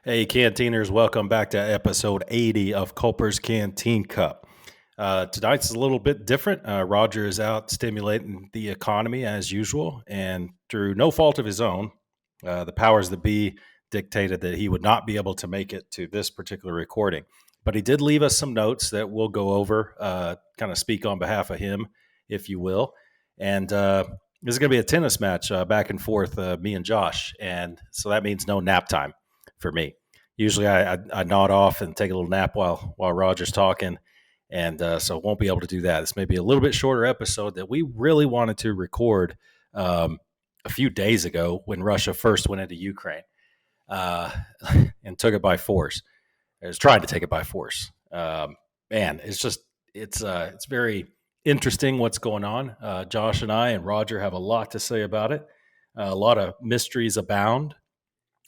Hey, Canteeners, welcome back to episode 80 of Culper's Canteen Cup. Tonight's a little bit different. Roger is out stimulating the economy as usual, and through no fault of his own, the powers that be dictated that he would not be able to make it to this particular recording. But he did leave us some notes that we'll go over, kind of speak on behalf of him, if you will. And this is going to be a tennis match back and forth, me and Josh. And so that means no nap time for me. Usually I nod off and take a little nap while Roger's talking, and so won't be able to do that. This may be a little bit shorter episode that we really wanted to record a few days ago when Russia first went into Ukraine uh, and took it by force. It was trying to take it by force. Man, it's very interesting what's going on. Josh and I and Roger have a lot to say about it. A lot of mysteries abound.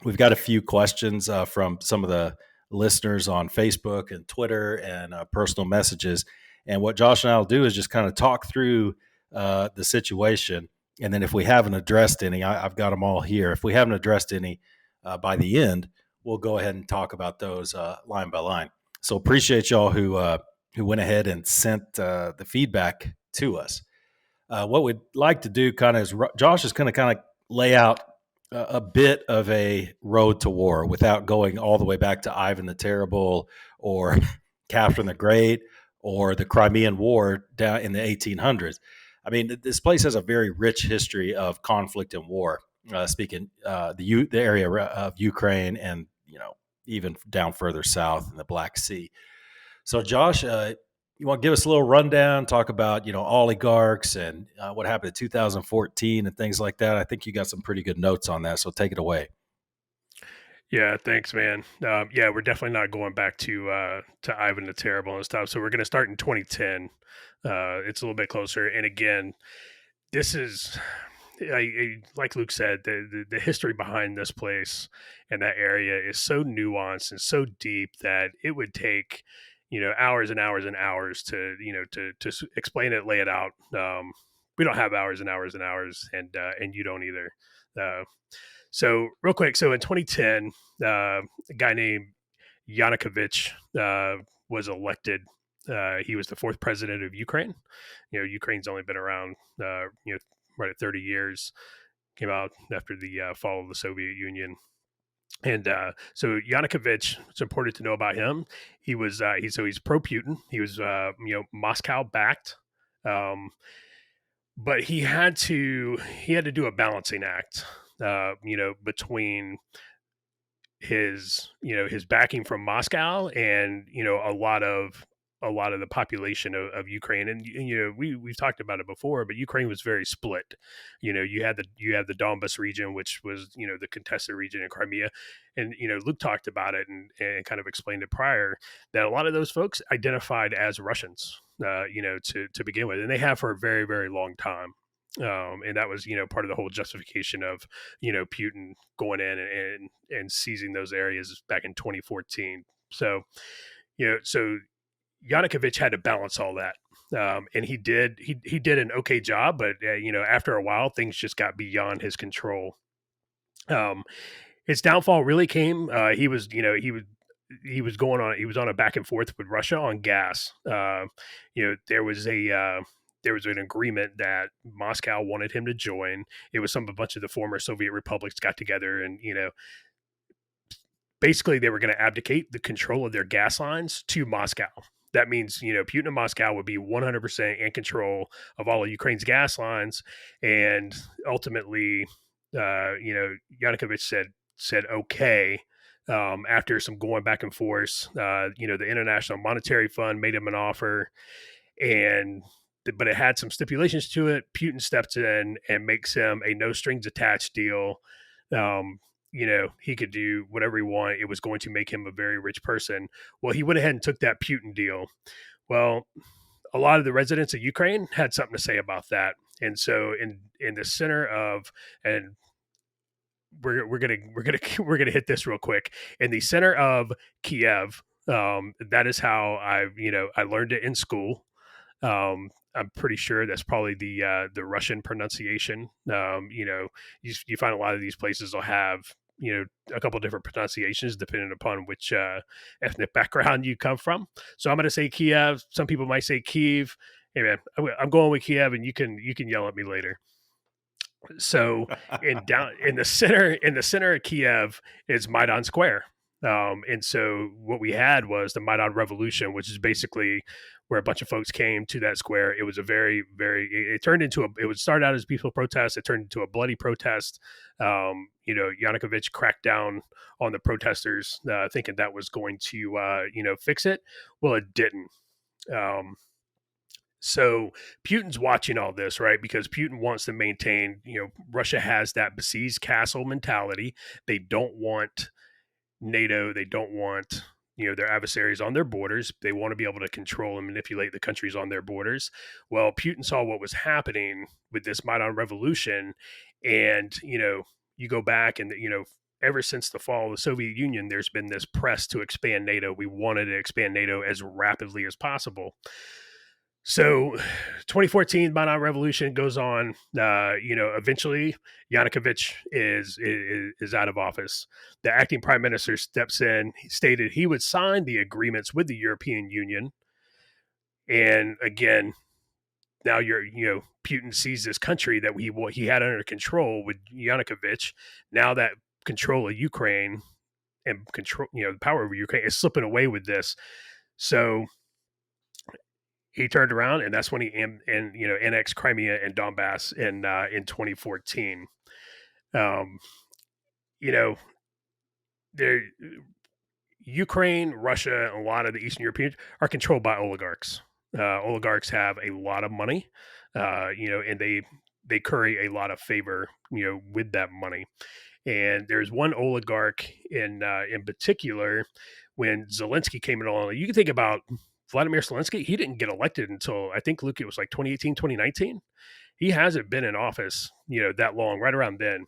We've got a few questions from some of the listeners on Facebook and Twitter and personal messages. And what Josh and I will do is just kind of talk through the situation. And then if we haven't addressed any, I've got them all here. If we haven't addressed any by the end, we'll go ahead and talk about those line by line. So appreciate y'all who went ahead and sent the feedback to us. What we'd like to do kind of is Josh is going to kind of lay out a bit of a road to war without going all the way back to Ivan the Terrible or Catherine the Great or the Crimean War down in the 1800s. I mean, this place has a very rich history of conflict and war. Speaking the area of Ukraine and even down further south in the Black Sea. So, Josh, you want to give us a little rundown, talk about oligarchs and what happened in 2014 and things like that. I think you got some pretty good notes on that, so take it away. Yeah, thanks, man. Yeah, we're definitely not going back to Ivan the Terrible and stuff. So we're going to start in 2010. It's a little bit closer, and again, this is like Luke said, the history behind this place and that area is so nuanced and so deep that it would take hours and hours and hours to explain it, lay it out. We don't have hours and hours and hours, and you don't either. So real quick, so in 2010, a guy named Yanukovych was elected. He was the fourth president of Ukraine. Ukraine's only been around, right at 30 years. Came out after the fall of the Soviet Union. And so Yanukovych, it's important to know about him. He's pro Putin. He was Moscow backed, but he had to do a balancing act, between his backing from Moscow and a lot of the population of Ukraine. And we've talked about it before, but Ukraine was very split. You had the Donbas region, which was the contested region in Crimea, and Luke talked about it and kind of explained it prior that a lot of those folks identified as Russians, to begin with, and they have for a very, very long time. And that was part of the whole justification of Putin going in and seizing those areas back in 2014. So so Yanukovych had to balance all that, and he did an okay job, but after a while things just got beyond his control. His downfall really came. He was on a back and forth with Russia on gas. There was an agreement that Moscow wanted him to join. It was a bunch of the former Soviet republics got together and, basically they were going to abdicate the control of their gas lines to Moscow. That means, Putin and Moscow would be 100% in control of all of Ukraine's gas lines. And ultimately, Yanukovych said, okay. After some going back and forth, the International Monetary Fund made him an offer, but it had some stipulations to it. Putin steps in and makes him a no strings attached deal. He could do whatever he wanted. It was going to make him a very rich person. Well, he went ahead and took that Putin deal. Well, a lot of the residents of Ukraine had something to say about that. And so in the center of, and we're gonna hit this real quick, in the center of Kiev, that is how I learned it in school. I'm pretty sure that's probably the Russian pronunciation. You find a lot of these places will have a couple different pronunciations depending upon which ethnic background you come from. So I'm going to say Kiev. Some people might say Kiev. Hey man, I'm going with Kiev, and you can yell at me later. So in the center of Kiev is Maidan Square. And so what we had was the Maidan Revolution, which is basically where a bunch of folks came to that square. It was a it turned into it would start out as a peaceful protest. It turned into a bloody protest. Yanukovych cracked down on the protesters, thinking that was going to, fix it. Well, it didn't. So Putin's watching all this, right? Because Putin wants to maintain, Russia has that besieged castle mentality. They don't want NATO. They don't want, their adversaries on their borders. They want to be able to control and manipulate the countries on their borders. Well, Putin saw what was happening with this Maidan revolution. And, you go back and, ever since the fall of the Soviet Union, there's been this press to expand NATO. We wanted to expand NATO as rapidly as possible. So 2014 Maidan Revolution goes on. Eventually Yanukovych is out of office. The acting prime minister steps in. He stated he would sign the agreements with the European Union. And again, now Putin sees this country that he had under control with Yanukovych. Now that control of Ukraine and control, the power over Ukraine is slipping away with this. So he turned around, and that's when he annexed Crimea and Donbass in 2014. Ukraine, Russia, and a lot of the Eastern Europeans are controlled by oligarchs. Oligarchs have a lot of money, and they curry a lot of favor, with that money. And there's one oligarch in particular. When Zelensky came along, you can think about Vladimir Zelensky. He didn't get elected until, I think, Luke, it was like 2018, 2019. He hasn't been in office, that long, right around then.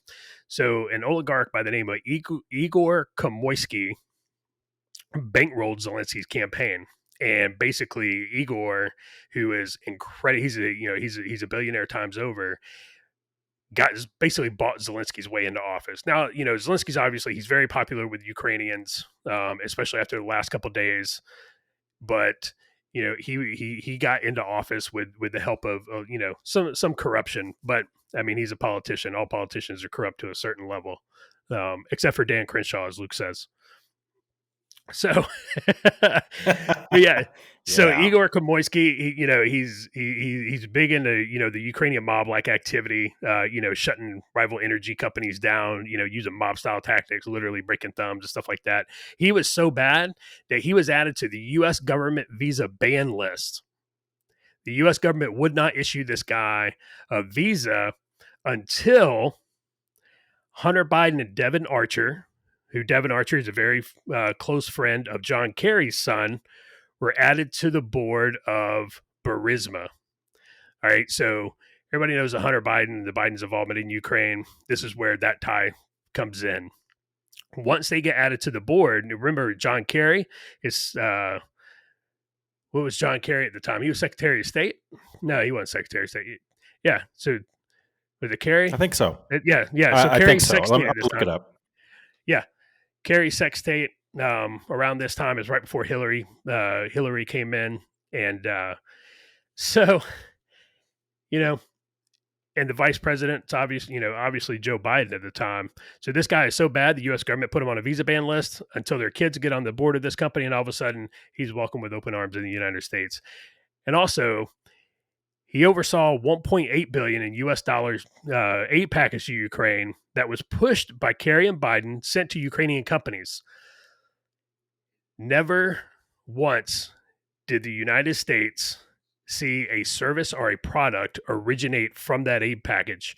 So an oligarch by the name of Igor Komoisky bankrolled Zelensky's campaign. And basically Igor, who is incredible, he's a billionaire times over, basically bought Zelensky's way into office. Now, Zelensky's obviously, he's very popular with Ukrainians, especially after the last couple of days. But he got into office with the help of some corruption. But I mean, he's a politician. All politicians are corrupt to a certain level, except for Dan Crenshaw, as Luke says. So, yeah. So Igor Komoisky, he's big into the Ukrainian mob-like activity, shutting rival energy companies down, using mob-style tactics, literally breaking thumbs and stuff like that. He was so bad that he was added to the U.S. government visa ban list. The U.S. government would not issue this guy a visa until Hunter Biden and Devin Archer, who Devin Archer is a very close friend of John Kerry's son, were added to the board of Burisma. All right, so everybody knows Hunter Biden, the Biden's involvement in Ukraine. This is where that tie comes in. Once they get added to the board, remember John Kerry is, what was John Kerry at the time? He was Secretary of State? No, he wasn't Secretary of State. Yeah, so was it Kerry? I think so. Yeah. So I think so. Let me look it up. Yeah. Kerry Sextate around this time is right before Hillary came in. And so, and the vice president's obviously Joe Biden at the time. So this guy is so bad, the U.S. government put him on a visa ban list until their kids get on the board of this company. And all of a sudden he's welcomed with open arms in the United States. And also he oversaw $1.8 billion in U.S. dollars aid package to Ukraine that was pushed by Kerry and Biden, sent to Ukrainian companies. Never once did the United States see a service or a product originate from that aid package.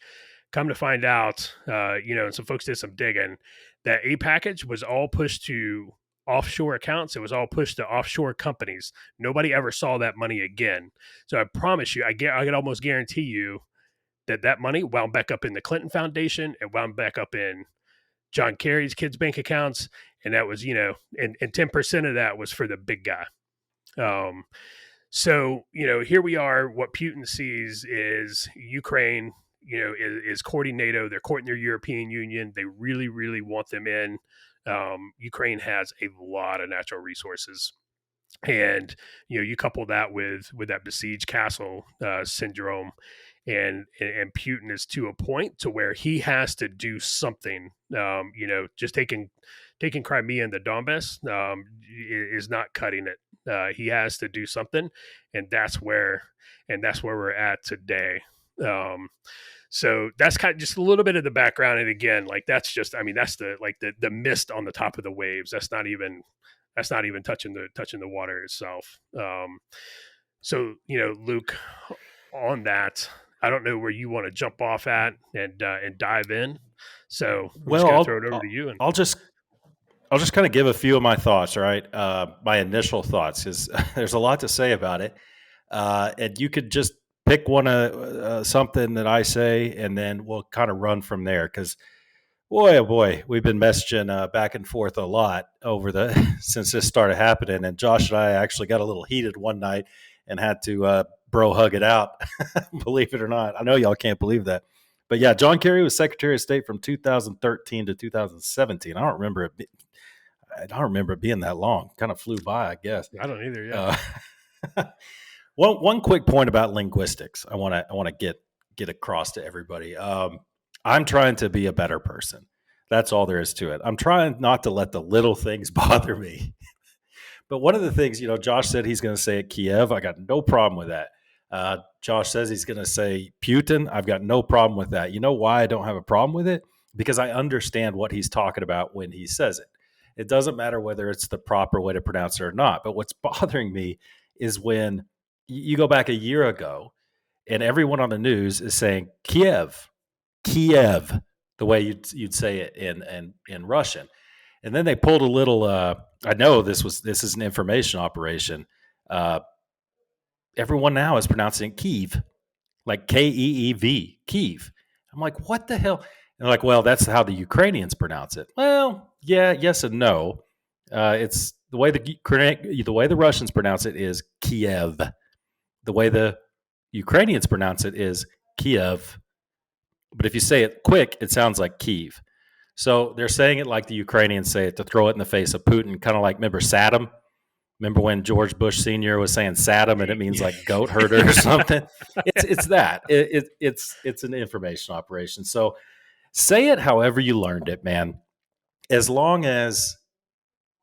Come to find out, and some folks did some digging, that aid package was all pushed to offshore accounts. It was all pushed to offshore companies. Nobody ever saw that money again. So I promise you, I can almost guarantee you that money wound back up in the Clinton Foundation. It wound back up in John Kerry's kids' bank accounts. And that was, and 10% of that was for the big guy. So, here we are. What Putin sees is Ukraine, is courting NATO. They're courting their European Union. They really, really want them in. Ukraine has a lot of natural resources, and you couple that with that besieged castle syndrome, and Putin is to a point to where he has to do something. Just taking Crimea and the Donbass is not cutting it. He has to do something, and that's where we're at today. So that's kind of just a little bit of the background. And again, like that's just, I mean, that's the mist on the top of the waves. That's not even touching the water itself. So Luke, on that, I don't know where you want to jump off at and dive in. So I'm just Well, gonna throw it over to you. And I'll just kind of give a few of my thoughts, right? My initial thoughts, because there's a lot to say about it, and you could just pick one something that I say, and then we'll kind of run from there. Because boy, oh boy, we've been messaging back and forth a lot over the since this started happening, and Josh and I actually got a little heated one night and had to bro hug it out. Believe it or not, I know y'all can't believe that. But yeah, John Kerry was Secretary of State from 2013 to 2017. I don't remember it being that long. Kind of flew by, I guess. I don't either. Yeah. One quick point about linguistics. I want to get across to everybody. I'm trying to be a better person. That's all there is to it. I'm trying not to let the little things bother me. But one of the things, Josh said he's going to say at Kiev. I got no problem with that. Josh says he's going to say Putin. I've got no problem with that. You know why I don't have a problem with it? Because I understand what he's talking about when he says it. It doesn't matter whether it's the proper way to pronounce it or not. But what's bothering me is when you go back a year ago and everyone on the news is saying Kiev, the way you'd say it in Russian. And then they pulled a little. I know this is an information operation. Everyone now is pronouncing Kiev, like Keev, Kiev. I'm like, what the hell? And they're like, well, that's how the Ukrainians pronounce it. Well, yeah, yes and no. It's the way the Russians pronounce it is Kiev. The way the Ukrainians pronounce it is Kiev. But if you say it quick, it sounds like Kiev. So they're saying it like the Ukrainians say it to throw it in the face of Putin, kind of like, remember Saddam? Remember when George Bush Sr. was saying Saddam and it means like goat herder or something? It's that. It's an information operation. So say it however you learned it, man. As long as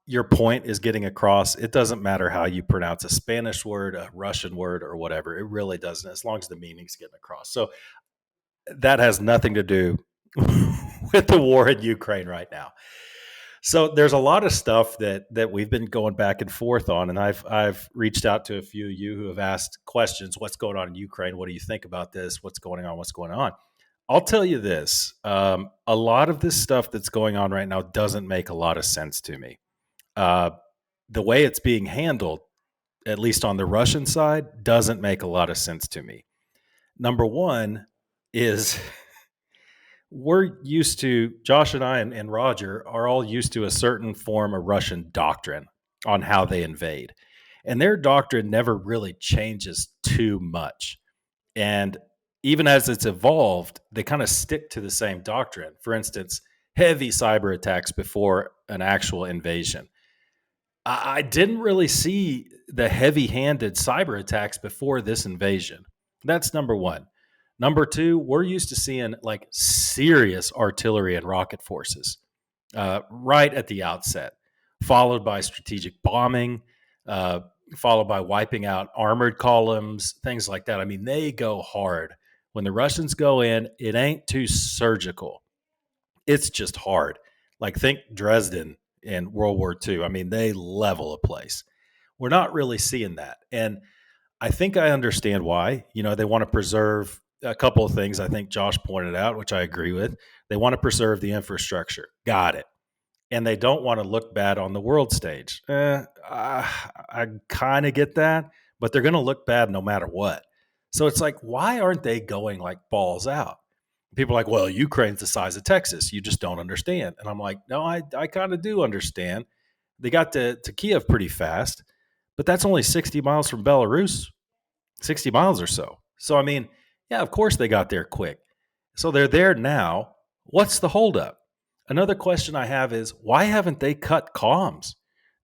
your point is getting across, it doesn't matter how you pronounce a Spanish word, a Russian word, or whatever. It really doesn't, as long as the meaning's getting across. So that has nothing to do with the war in Ukraine right now. So there's a lot of stuff that we've been going back and forth on, and I've reached out to a few of you who have asked questions. What's going on in Ukraine? What do you think about this? What's going on? What's going on? I'll tell you this. A lot of this stuff that's going on right now doesn't make a lot of sense to me. The way it's being handled, at least on the Russian side, doesn't make a lot of sense to me. Number one is we're used to, Josh and I and Roger are all used to a certain form of Russian doctrine on how they invade. And their doctrine never really changes too much. And even as it's evolved, they kind of stick to the same doctrine. For instance, heavy cyber attacks before an actual invasion. I didn't really see the heavy-handed cyber attacks before this invasion. That's number one. Number two, we're used to seeing like serious artillery and rocket forces right at the outset, followed by strategic bombing, followed by wiping out armored columns, things like that. I mean, they go hard. When the Russians go in, it ain't too surgical. It's just hard. Like think Dresden in World War II. I mean, they level a place. We're not really seeing that. And I think I understand why. They want to preserve a couple of things I think Josh pointed out, which I agree with. They want to preserve the infrastructure. Got it. And they don't want to look bad on the world stage. I kind of get that, but they're going to look bad no matter what. So it's like, why aren't they going like balls out? People are like, well, Ukraine's the size of Texas. You just don't understand. And I'm like, no, I kind of do understand. They got to Kiev pretty fast, but that's only 60 miles from Belarus, 60 miles or so. So, I mean, yeah, of course they got there quick. So they're there now. What's the holdup? Another question I have is why haven't they cut comms?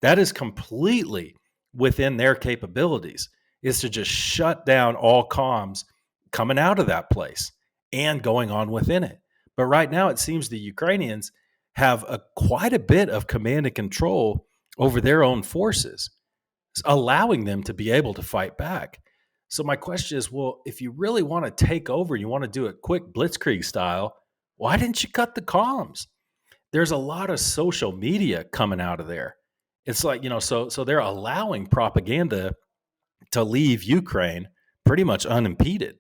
That is completely within their capabilities, is to just shut down all comms coming out of that place and going on within it. But right now, it seems the Ukrainians have quite a bit of command and control over their own forces, allowing them to be able to fight back. So my question is, well, if you really want to take over, you want to do it quick blitzkrieg style, why didn't you cut the comms? There's a lot of social media coming out of there. It's like, so they're allowing propaganda to leave Ukraine pretty much unimpeded.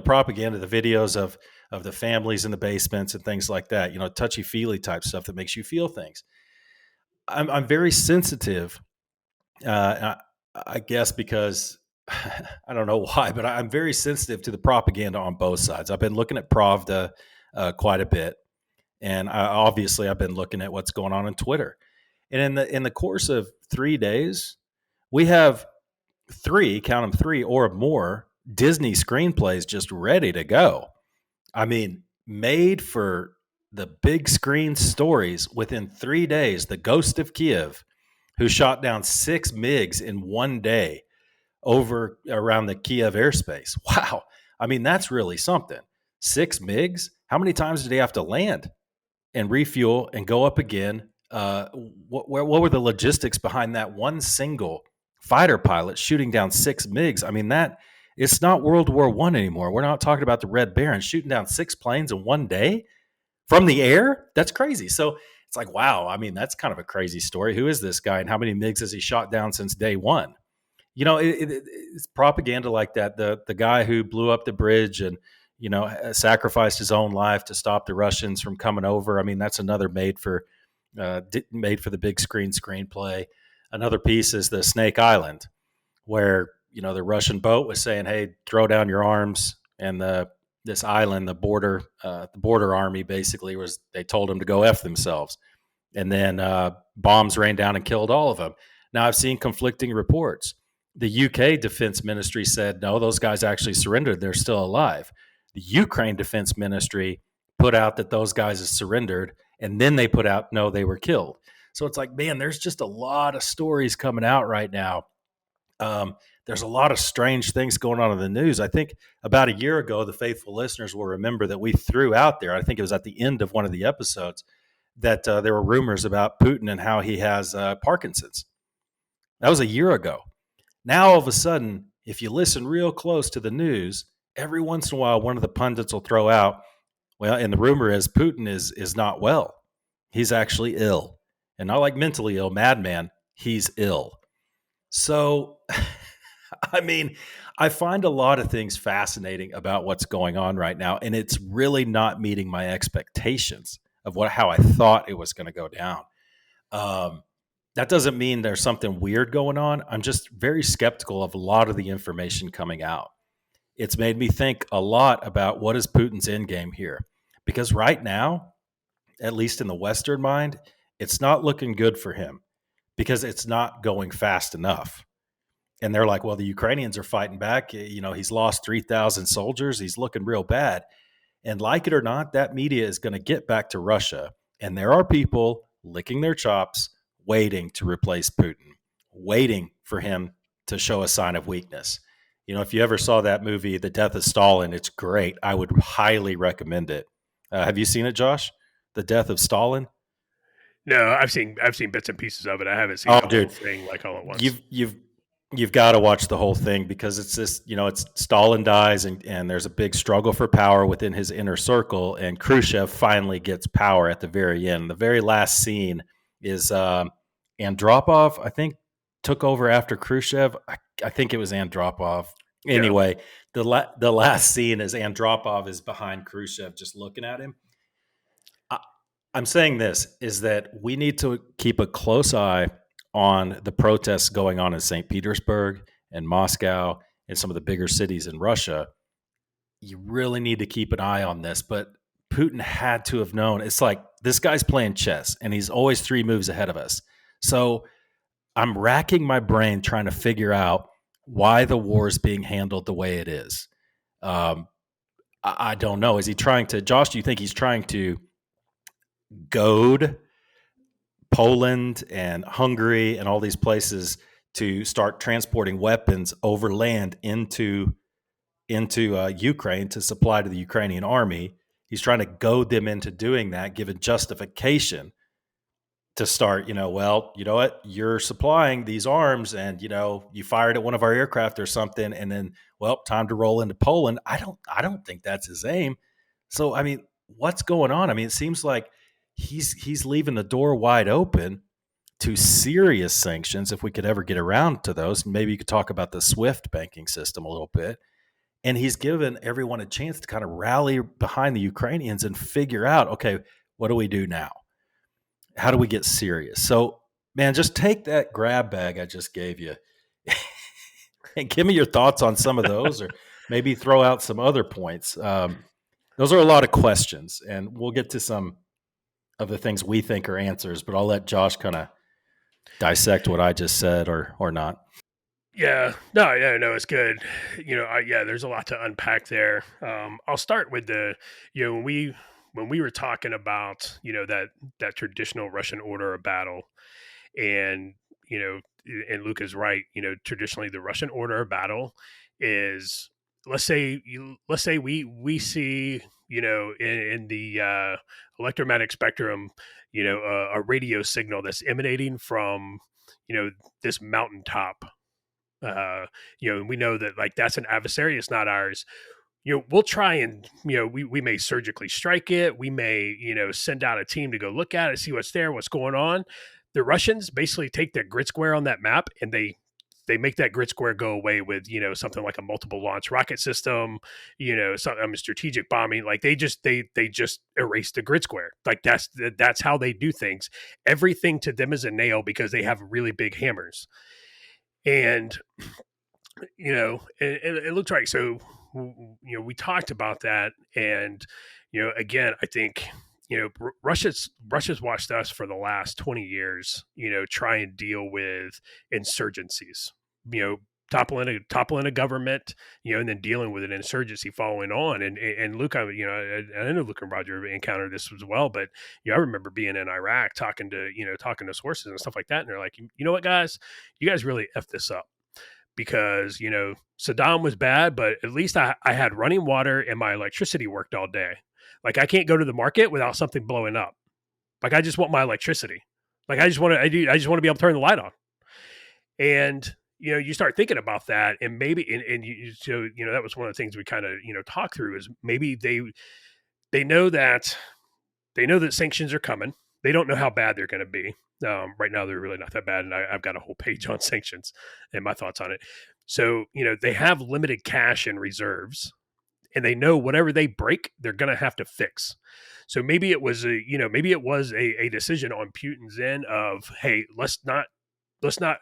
Propaganda, the videos of the families in the basements and things like that, touchy feely type stuff that makes you feel things. I'm very sensitive, I guess because I don't know why, but I'm very sensitive to the propaganda on both sides. I've been looking at Pravda quite a bit, and obviously I've been looking at what's going on Twitter. And in the course of 3 days, we have count them three or more Disney screenplays just ready to go. I mean, made for the big screen stories within 3 days. The Ghost of Kiev, who shot down 6 MiGs in one day over around the Kiev airspace. Wow. I mean, that's really something. 6 MiGs? How many times did he have to land and refuel and go up again? What were the logistics behind that one single fighter pilot shooting down 6 MiGs? I mean, that it's not World War I anymore. We're not talking about the Red Baron shooting down 6 planes in one day from the air. That's crazy. So it's like, wow. I mean, that's kind of a crazy story. Who is this guy and how many MiGs has he shot down since day one? It's propaganda like that. The guy who blew up the bridge and sacrificed his own life to stop the Russians from coming over. I mean, that's another made for the big screen screenplay. Another piece is the Snake Island, where the Russian boat was saying, "Hey, throw down your arms," and this island, the border army, basically they told them to go F themselves, and then bombs rained down and killed all of them. Now I've seen conflicting reports. The UK Defense Ministry said, no, those guys actually surrendered. They're still alive. The Ukraine Defense Ministry put out that those guys have surrendered, and then they put out, no, they were killed. So it's like, man, there's just a lot of stories coming out right now. There's a lot of strange things going on in the news. I think about a year ago, the faithful listeners will remember that we threw out there, I think it was at the end of one of the episodes, that there were rumors about Putin and how he has Parkinson's. That was a year ago. Now, all of a sudden, if you listen real close to the news, every once in a while, one of the pundits will throw out, well, and the rumor is Putin is not well. He's actually ill. And not like mentally ill, madman. He's ill. So, I mean, I find a lot of things fascinating about what's going on right now, and it's really not meeting my expectations of how I thought it was going to go down. That doesn't mean there's something weird going on. I'm just very skeptical of a lot of the information coming out. It's made me think a lot about what is Putin's end game here. Because right now, at least in the Western mind, it's not looking good for him because it's not going fast enough. And they're like, well, the Ukrainians are fighting back. He's lost 3,000 soldiers. He's looking real bad. And like it or not, that media is going to get back to Russia. And there are people licking their chops, waiting to replace Putin, waiting for him to show a sign of weakness. If you ever saw that movie, The Death of Stalin, it's great. I would highly recommend it. Have you seen it, Josh? The Death of Stalin? No, I've seen bits and pieces of it. I haven't seen the whole thing like all at once. You've got to watch the whole thing because it's this, it's Stalin dies and there's a big struggle for power within his inner circle, and Khrushchev finally gets power at the very end. The very last scene is Andropov, I think, took over after Khrushchev. I think it was Andropov. Anyway, yeah. The last scene is Andropov is behind Khrushchev just looking at him. I'm saying this is that we need to keep a close eye on the protests going on in St. Petersburg and Moscow and some of the bigger cities in Russia. You really need to keep an eye on this, but Putin had to have known. It's like this guy's playing chess and he's always 3 moves ahead of us. So I'm racking my brain trying to figure out why the war is being handled the way it is. I don't know. Is he trying to, Josh? Do you think he's trying to goad Poland and Hungary and all these places to start transporting weapons over land into Ukraine to supply to the Ukrainian army? He's trying to goad them into doing that, given justification to start, well, you know what, you're supplying these arms and, you fired at one of our aircraft or something. And then, well, time to roll into Poland. I don't think that's his aim. So, I mean, what's going on? I mean, it seems like he's leaving the door wide open to serious sanctions if we could ever get around to those. Maybe you could talk about the SWIFT banking system a little bit. And he's given everyone a chance to kind of rally behind the Ukrainians and figure out, okay, what do we do now? How do we get serious? So, man, just take that grab bag I just gave you and give me your thoughts on some of those, or maybe throw out some other points. Those are a lot of questions, and we'll get to some of the things we think are answers, but I'll let Josh kind of dissect what I just said or not. Yeah, no, yeah, no, it's good. Yeah, there's a lot to unpack there. I'll start with when we were talking about that traditional Russian order of battle, and and Luke is right. Traditionally the Russian order of battle is, let's say we see in the electromagnetic spectrum, a radio signal that's emanating from this mountaintop. And we know that, like, that's an adversary, it's not ours. We'll try and we may surgically strike it, we may send out a team to go look at it, see what's there, what's going on. The Russians basically take their grid square on that map, and they make that grid square go away with something like a multiple launch rocket system, some strategic bombing. Like, they just erase the grid square. Like, that's how they do things. Everything to them is a nail because they have really big hammers. And it looks right. So we talked about that, and again, I think Russia's watched us for the last 20 years try and deal with insurgencies, toppling a government, and then dealing with an insurgency following on. And Luke, I know Luke and Roger encountered this as well, but I remember being in Iraq talking to sources and stuff like that, and they're like, you know what, guys, you guys really effed this up, because Saddam was bad, but at least I had running water and my electricity worked all day. Like, I can't go to the market without something blowing up. Like, I just want my electricity. Like, I just want to be able to turn the light on. And you start thinking about that, and maybe that was one of the things we kind of talked through, is maybe they know that sanctions are coming. They don't know how bad they're going to be. Right now, they're really not that bad, and I've got a whole page on sanctions and my thoughts on it. So, they have limited cash and reserves, and they know whatever they break, they're going to have to fix. So maybe it was a decision on Putin's end of, hey, let's not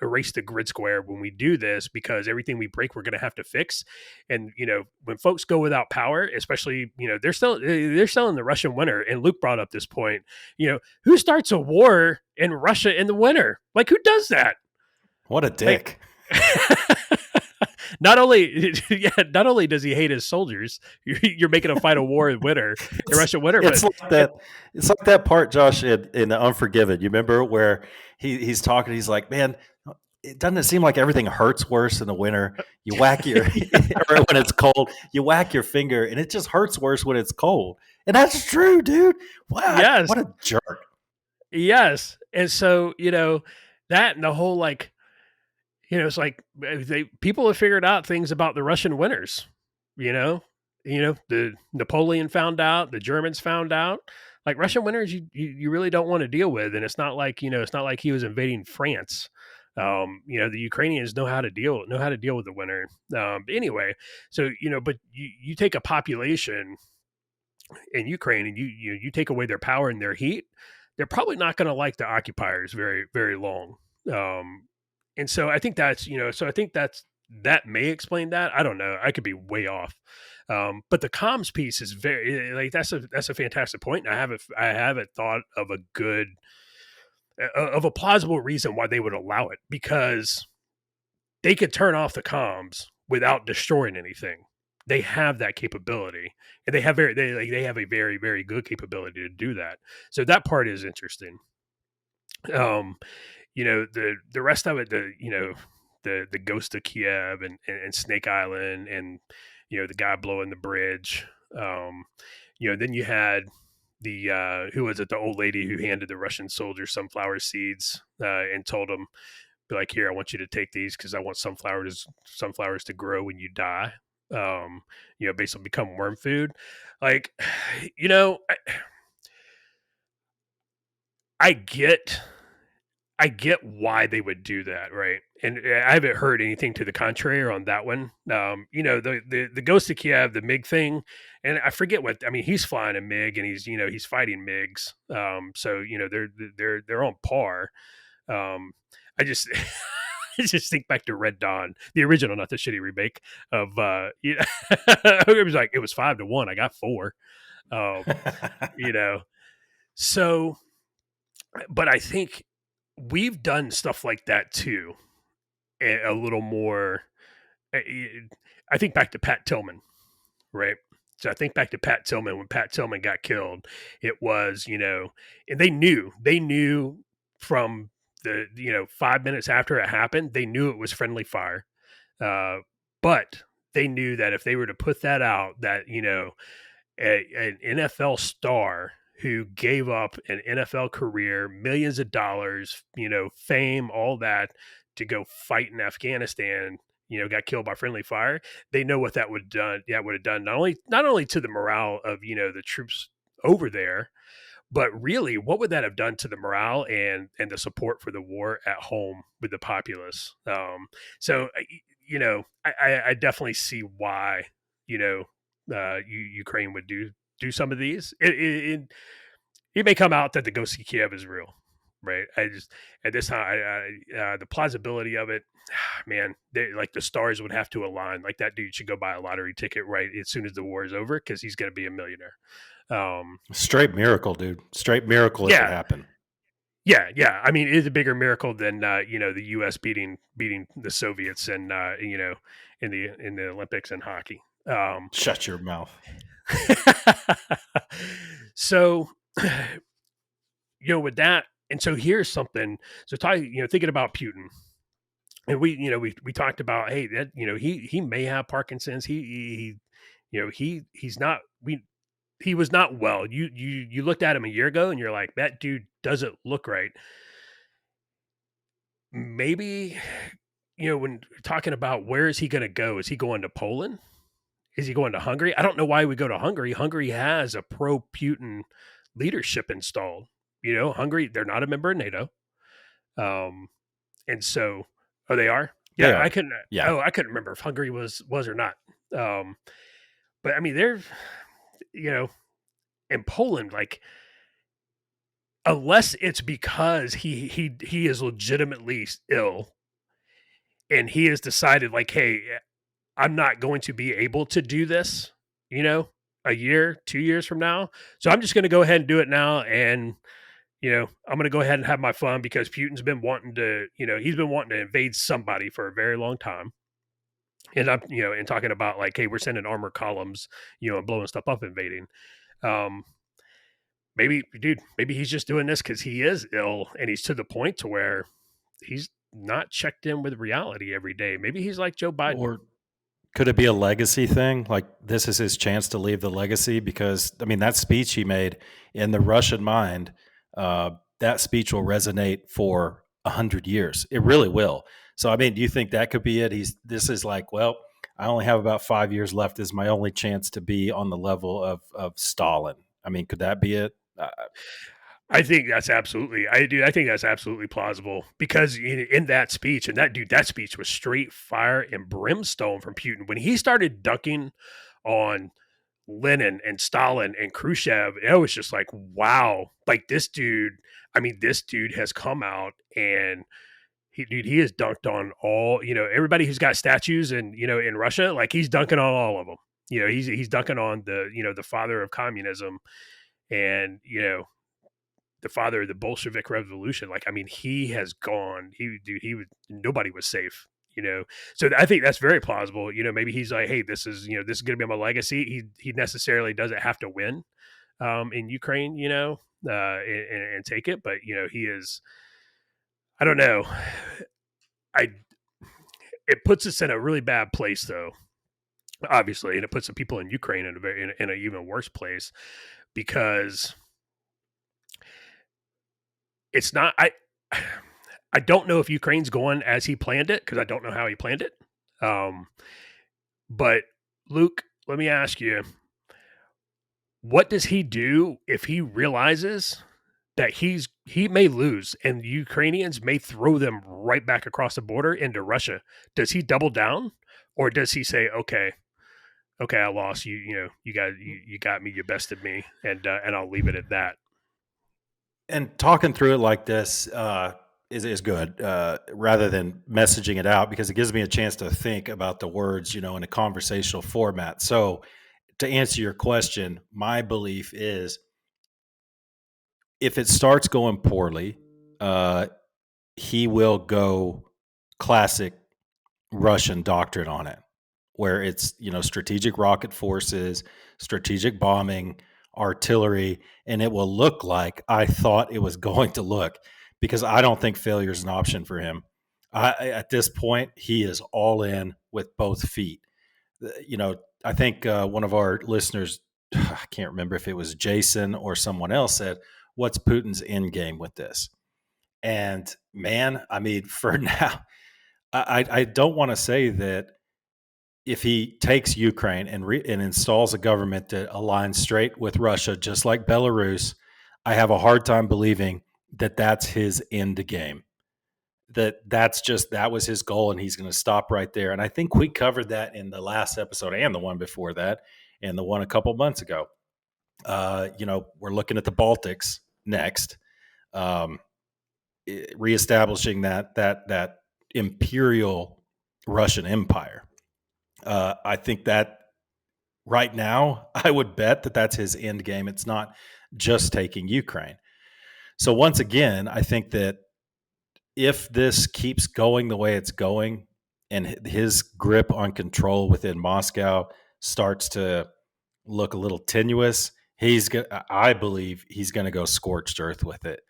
erase the grid square when we do this, because everything we break, we're going to have to fix. And when folks go without power, especially they're still in the Russian winter. And Luke brought up this point. Who starts a war in Russia in the winter? Like, who does that? What a dick. Not only does he hate his soldiers, you're making him fight a war in winter, in Russian winter. It's like that part, Josh, in the Unforgiven. You remember where he's talking? He's like, man, doesn't it seem like everything hurts worse in the winter? You whack your or when it's cold, you whack your finger, and it just hurts worse when it's cold. And that's true, dude. Wow, yes, what a jerk. Yes, and so that, and the whole, like, it's like people have figured out things about the Russian winters. The Napoleon found out, the Germans found out. Like, Russian winters, you really don't want to deal with, and it's not like he was invading France. The Ukrainians know how to deal with the winter. Anyway, so but you take a population in Ukraine, and you take away their power and their heat, they're probably not going to like the occupiers very, very long. And so I think that's that may explain that. I don't know. I could be way off. But the comms piece is very, like, that's a fantastic point. And I haven't thought of a plausible reason why they would allow it, because they could turn off the comms without destroying anything. They have that capability, and they have a very, very good capability to do that. So that part is interesting. Um, the rest of it, the ghost of Kiev and Snake Island, and the guy blowing the bridge. Then you had the who was it, the old lady who handed the Russian soldier sunflower seeds, and told him, be like, here, I want you to take these because I want sunflowers to grow when you die. Basically become worm food. Like, you know, I, I get I get why they would do that, right? And I haven't heard anything to the contrary on that one. The Ghost of Kiev, the MiG thing, and I forget what I mean. He's flying a MiG, and he's fighting MiGs. So they're on par. I just I just think back to Red Dawn, the original, not the shitty remake of. It was like it was 5-1. I got 4. Um, you know, so but I think we've done stuff like that too, a little more. eh, eh, I think back to Pat Tillman, right? So I think back to Pat Tillman when Pat Tillman got killed. It was, and they knew from the 5 minutes after it happened, they knew it was friendly fire, uh, but they knew that if they were to put that out, that an NFL star who gave up an NFL career, millions of dollars, fame, all that to go fight in Afghanistan, got killed by friendly fire. They know what that would done. Yeah, would have done not only to the morale of the troops over there, but really, what would that have done to the morale and the support for the war at home with the populace? So I definitely see why you know Ukraine would do some of these. It may come out that the Ghost of Kiev is real, right? I just at this time, the plausibility of it, man, like the stars would have to align. Like that dude should go buy a lottery ticket right as soon as the war is over because he's going to be a millionaire. Um, Straight miracle, dude. Straight miracle if it yeah, happened. yeah. I mean, it's a bigger miracle than the U.S. beating the Soviets and in the Olympics in hockey. Shut your mouth. So with that, and so here's something. So thinking about Putin, and we talked about, hey, that he may have Parkinson's. He's not he was not well. You looked at him a year ago and you're like, that dude doesn't look right. Maybe when talking about where is he going to go, is he going to Poland? Is he going to Hungary? I don't know why we go to Hungary. Hungary has a pro Putin leadership installed. Hungary, they're not a member of NATO. Um, and so, oh, they are. They Yeah, I are. couldn't. Yeah. Oh, I couldn't remember if Hungary was or not. But I mean, they're you know, in Poland, like unless it's because he is legitimately ill, and he has decided like, hey, I'm not going to be able to do this. A year, 2 years from now, so I'm just going to go ahead and do it now, and I'm going to go ahead and have my fun because Putin's been wanting to, he's been wanting to invade somebody for a very long time. And I'm, and talking about like, hey, we're sending armor columns, and blowing stuff up, invading. Um, maybe he's just doing this because he is ill and he's to the point to where he's not checked in with reality every day. Maybe he's like Joe Biden. Or could it be a legacy thing? Like this is his chance to leave the legacy because I mean that speech he made in the Russian mind, that speech will resonate for 100 years. It really will. So I mean, do you think that could be it? This is like, well, I only have about 5 years left. This is my only chance to be on the level of Stalin. I mean, could that be it? I think that's absolutely. I do. I think that's absolutely plausible because in that speech, and that speech was straight fire and brimstone from Putin when he started dunking on Lenin and Stalin and Khrushchev. It was just like, wow, like this dude. I mean, this dude has come out and he has dunked on all everybody who's got statues and in Russia. Like he's dunking on all of them. He's dunking on the father of communism and the father of the Bolshevik Revolution. Like, I mean, he has gone. He was nobody was safe, So I think that's very plausible. Maybe he's like, hey, this is going to be my legacy. He necessarily doesn't have to win in Ukraine, and take it, but he is. I don't know. I It puts us in a really bad place, though. Obviously, and it puts the people in Ukraine in an even worse place because it's not. I don't know if Ukraine's going as he planned it because I don't know how he planned it. But Luke, let me ask you, what does he do if he realizes that he may lose and the Ukrainians may throw them right back across the border into Russia? Does he double down, or does he say, okay, I lost. You got me. You bested me, and I'll leave it at that. And talking through it like this is good, rather than messaging it out, because it gives me a chance to think about the words, in a conversational format. So, to answer your question, my belief is if it starts going poorly, he will go classic Russian doctrine on it, where it's, strategic rocket forces, strategic bombing, artillery, and it will look like I thought it was going to look, because I don't think failure is an option for him. At this point, he is all in with both feet. I think one of our listeners, I can't remember if it was Jason or someone else, said, "What's Putin's end game with this?" And man, I mean, for now, I don't want to say that if he takes Ukraine and installs a government that aligns straight with Russia, just like Belarus, I have a hard time believing that that's his end game. That was his goal, and he's going to stop right there. And I think we covered that in the last episode and the one before that, and the one a couple months ago. We're looking at the Baltics next, reestablishing that imperial Russian empire. I think that right now, I would bet that that's his end game. It's not just taking Ukraine. So once again, I think that if this keeps going the way it's going and his grip on control within Moscow starts to look a little tenuous, I believe he's going to go scorched earth with it.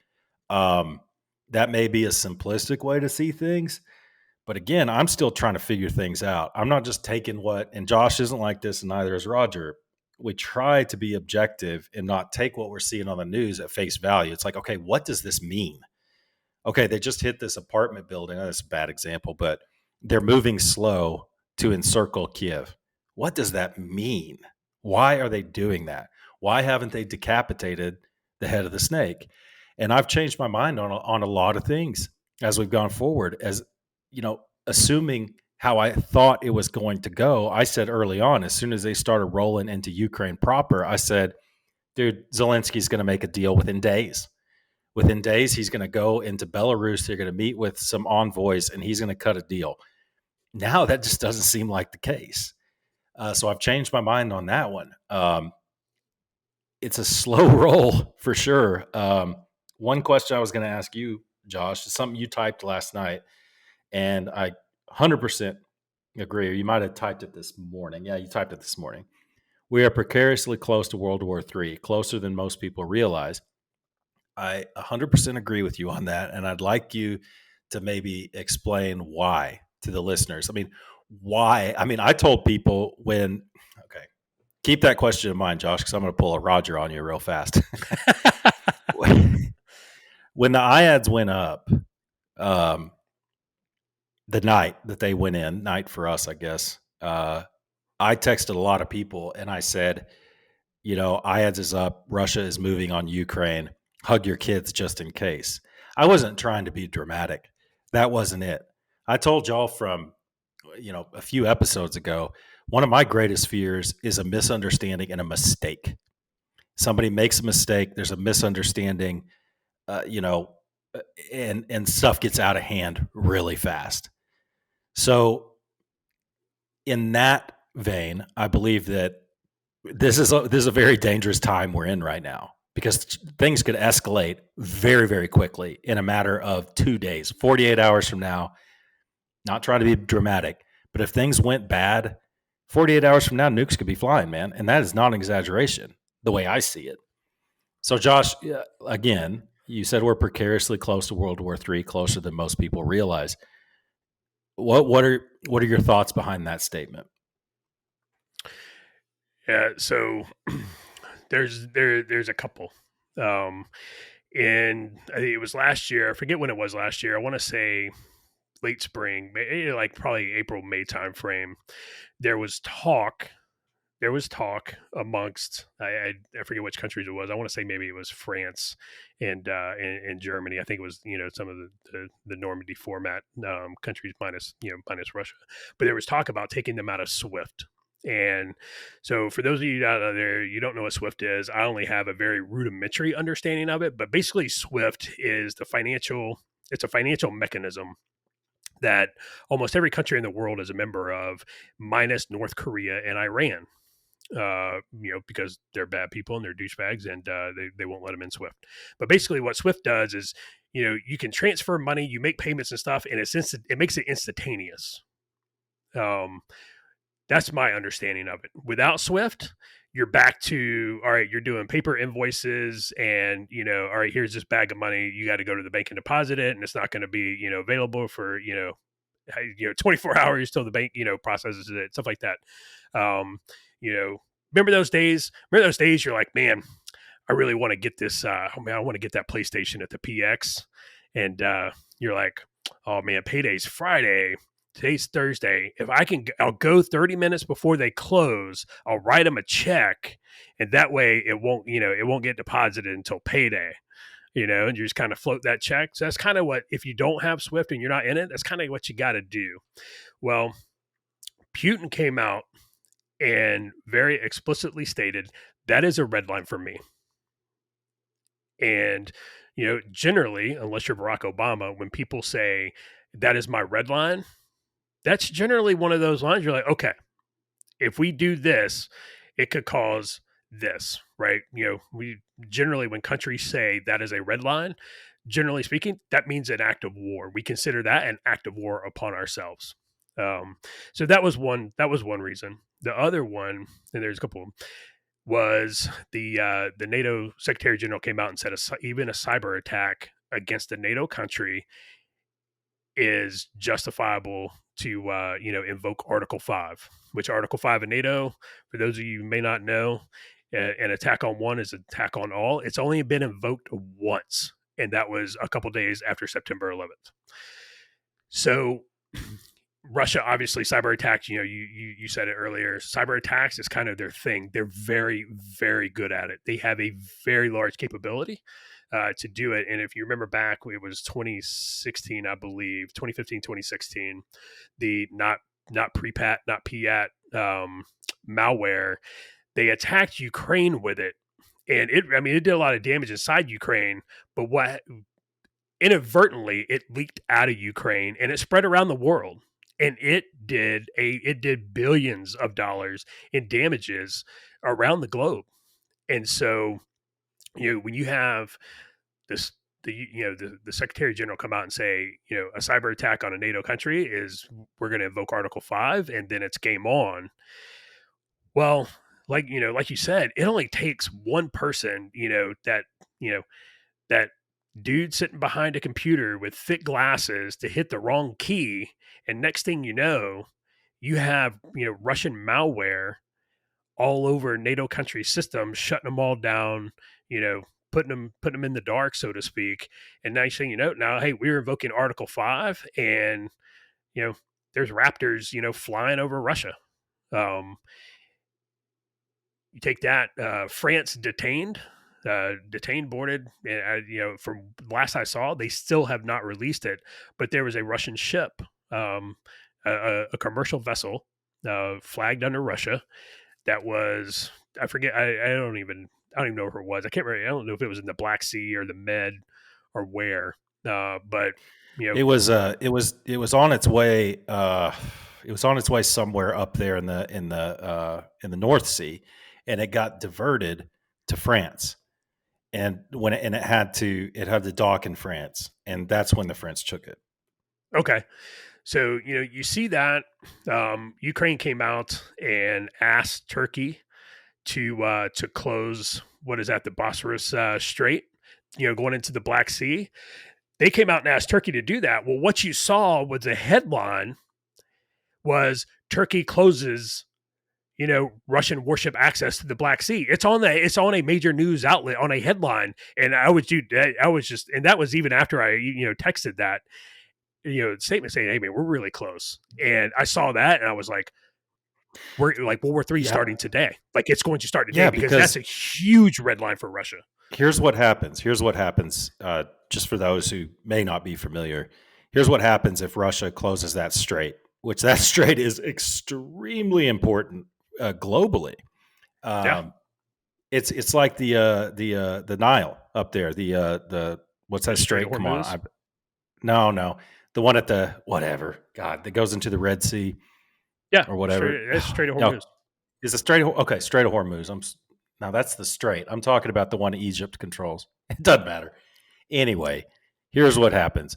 That may be a simplistic way to see things, but again, I'm still trying to figure things out. I'm not just taking and Josh isn't like this, and neither is Roger. We try to be objective and not take what we're seeing on the news at face value. It's like, okay, what does this mean? Okay, they just hit this apartment building. That's a bad example, but they're moving slow to encircle Kiev. What does that mean? Why are they doing that? Why haven't they decapitated the head of the snake? And I've changed my mind on a lot of things as we've gone forward. As assuming how I thought it was going to go, I said early on, as soon as they started rolling into Ukraine proper, I said, dude, Zelensky's going to make a deal within days. Within days, he's going to go into Belarus. They're going to meet with some envoys, and he's going to cut a deal. Now that just doesn't seem like the case. So I've changed my mind on that one. It's a slow roll for sure. One question I was going to ask you, Josh, is something you typed last night, and I 100% agree. Or you might have typed it this morning. Yeah, you typed it this morning. We are precariously close to World War III, closer than most people realize. I 100% agree with you on that, and I'd like you to maybe explain why to the listeners. I mean, why? I mean, I told people okay, keep that question in mind, Josh, because I'm going to pull a Roger on you real fast. When the IADs went up, the night that they went in, night for us, I guess, I texted a lot of people and I said, IADS is up, Russia is moving on Ukraine, hug your kids just in case. I wasn't trying to be dramatic. That wasn't it. I told y'all from, a few episodes ago, one of my greatest fears is a misunderstanding and a mistake. Somebody makes a mistake, there's a misunderstanding, and stuff gets out of hand really fast. So in that vein, I believe that this is a very dangerous time we're in right now, because things could escalate very, very quickly in a matter of 2 days. 48 hours from now, Not trying to be dramatic, but if things went bad, 48 hours from now, nukes could be flying, man. And that is not an exaggeration, the way I see it. So, Josh, again, you said we're precariously close to World War III, closer than most people realize. What are your thoughts behind that statement? Yeah, so there's a couple. Um, and I think it was last year. I forget when it was last year. I want to say late spring, like probably April May time frame. There was talk. There was talk amongst I forget which countries it was. I want to say maybe it was France and Germany. I think it was some of the Normandy format countries minus Russia. But there was talk about taking them out of SWIFT. And so, for those of you out there, you don't know what SWIFT is. I only have a very rudimentary understanding of it. But basically, SWIFT is the financial. It's a financial mechanism that almost every country in the world is a member of, minus North Korea and Iran. Because they're bad people and they're douchebags, and they won't let them in SWIFT. But basically, what SWIFT does is, you can transfer money, you make payments and stuff, and it makes it instantaneous. That's my understanding of it. Without SWIFT, you're back to, all right, you're doing paper invoices and, all right, here's this bag of money. You got to go to the bank and deposit it. And it's not going to be, available for, 24 hours till the bank, processes it, stuff like that. Remember those days? Remember those days? You're like, man, I really want to get this. I want to get that PlayStation at the PX. And you're like, oh man, payday's Friday. Today's Thursday. If I can, I'll go 30 minutes before they close. I'll write them a check, and that way it won't get deposited until payday. And you just kind of float that check. So that's kind of what, if you don't have SWIFT and you're not in it, that's kind of what you got to do. Well, Putin came out and very explicitly stated that is a red line for me. And, generally, unless you're Barack Obama, when people say that is my red line, that's generally one of those lines you're like, okay, if we do this, it could cause this, right? We generally, when countries say that is a red line, generally speaking, that means an act of war. We consider that an act of war upon ourselves. So that was one reason. The other one, and there's a couple, was the NATO Secretary General came out and said even a cyber attack against a NATO country is justifiable to invoke Article 5, which Article 5 of NATO, for those of you who may not know, an attack on one is an attack on all. It's only been invoked once, and that was a couple days after September 11th. So Russia obviously cyber attacks, you said it earlier, cyber attacks is kind of their thing. They're very, very good at it. They have a very large capability to do it. And if you remember back, it was 2016, I believe, 2015, 2016, the not pre-pat, not PAT malware, they attacked Ukraine with it. And it did a lot of damage inside Ukraine, but what inadvertently it leaked out of Ukraine and it spread around the world. And it did billions of dollars in damages around the globe. And so, when you have this, the Secretary General come out and say, a cyber attack on a NATO country is, we're going to invoke Article 5 and then it's game on. Well, like you said, it only takes one person, that dude sitting behind a computer with thick glasses to hit the wrong key. And next thing you know, you have, Russian malware all over NATO country systems, shutting them all down, putting them in the dark, so to speak. And now you're saying, now, hey, we're invoking Article 5 and, there's Raptors, flying over Russia. You take that, France detained, boarded, and from last I saw, they still have not released it, but there was a Russian ship, a commercial vessel, flagged under Russia, that was, I forget, I don't even know where it was. I can't remember. I don't know if it was in the Black Sea or the Med or where. But it was on its way. It was on its way somewhere up there in the North Sea, and it got diverted to France. And it had to dock in France, and that's when the French took it. Okay, So, you see that Ukraine came out and asked Turkey to close what is that, the Bosphorus Strait, going into the Black Sea. They came out and asked Turkey to do that. Well, what you saw was the headline was Turkey closes, Russian warship access to the Black Sea. It's on a major news outlet on a headline, and I was just, and that was even after I texted that statement saying, "Hey man, we're really close." And I saw that, and I was like, "We're like World War III Yeah, starting today. Like it's going to start today yeah, because that's because a huge red line for Russia." here's what happens. Here's what happens. Just for those who may not be familiar, here's what happens if Russia closes that strait, which that strait is extremely important globally. Yeah, Um, it's like the Nile up there. The what's the that Strait of strait? Come on, Hormuz. no, the one at the whatever God that goes into the Red Sea Yeah, or whatever. that's Strait of No, Hormuz. is the Strait? Okay, Strait of Hormuz. Now that's the strait. I'm talking about the one Egypt controls. It doesn't matter. Anyway, here's what happens.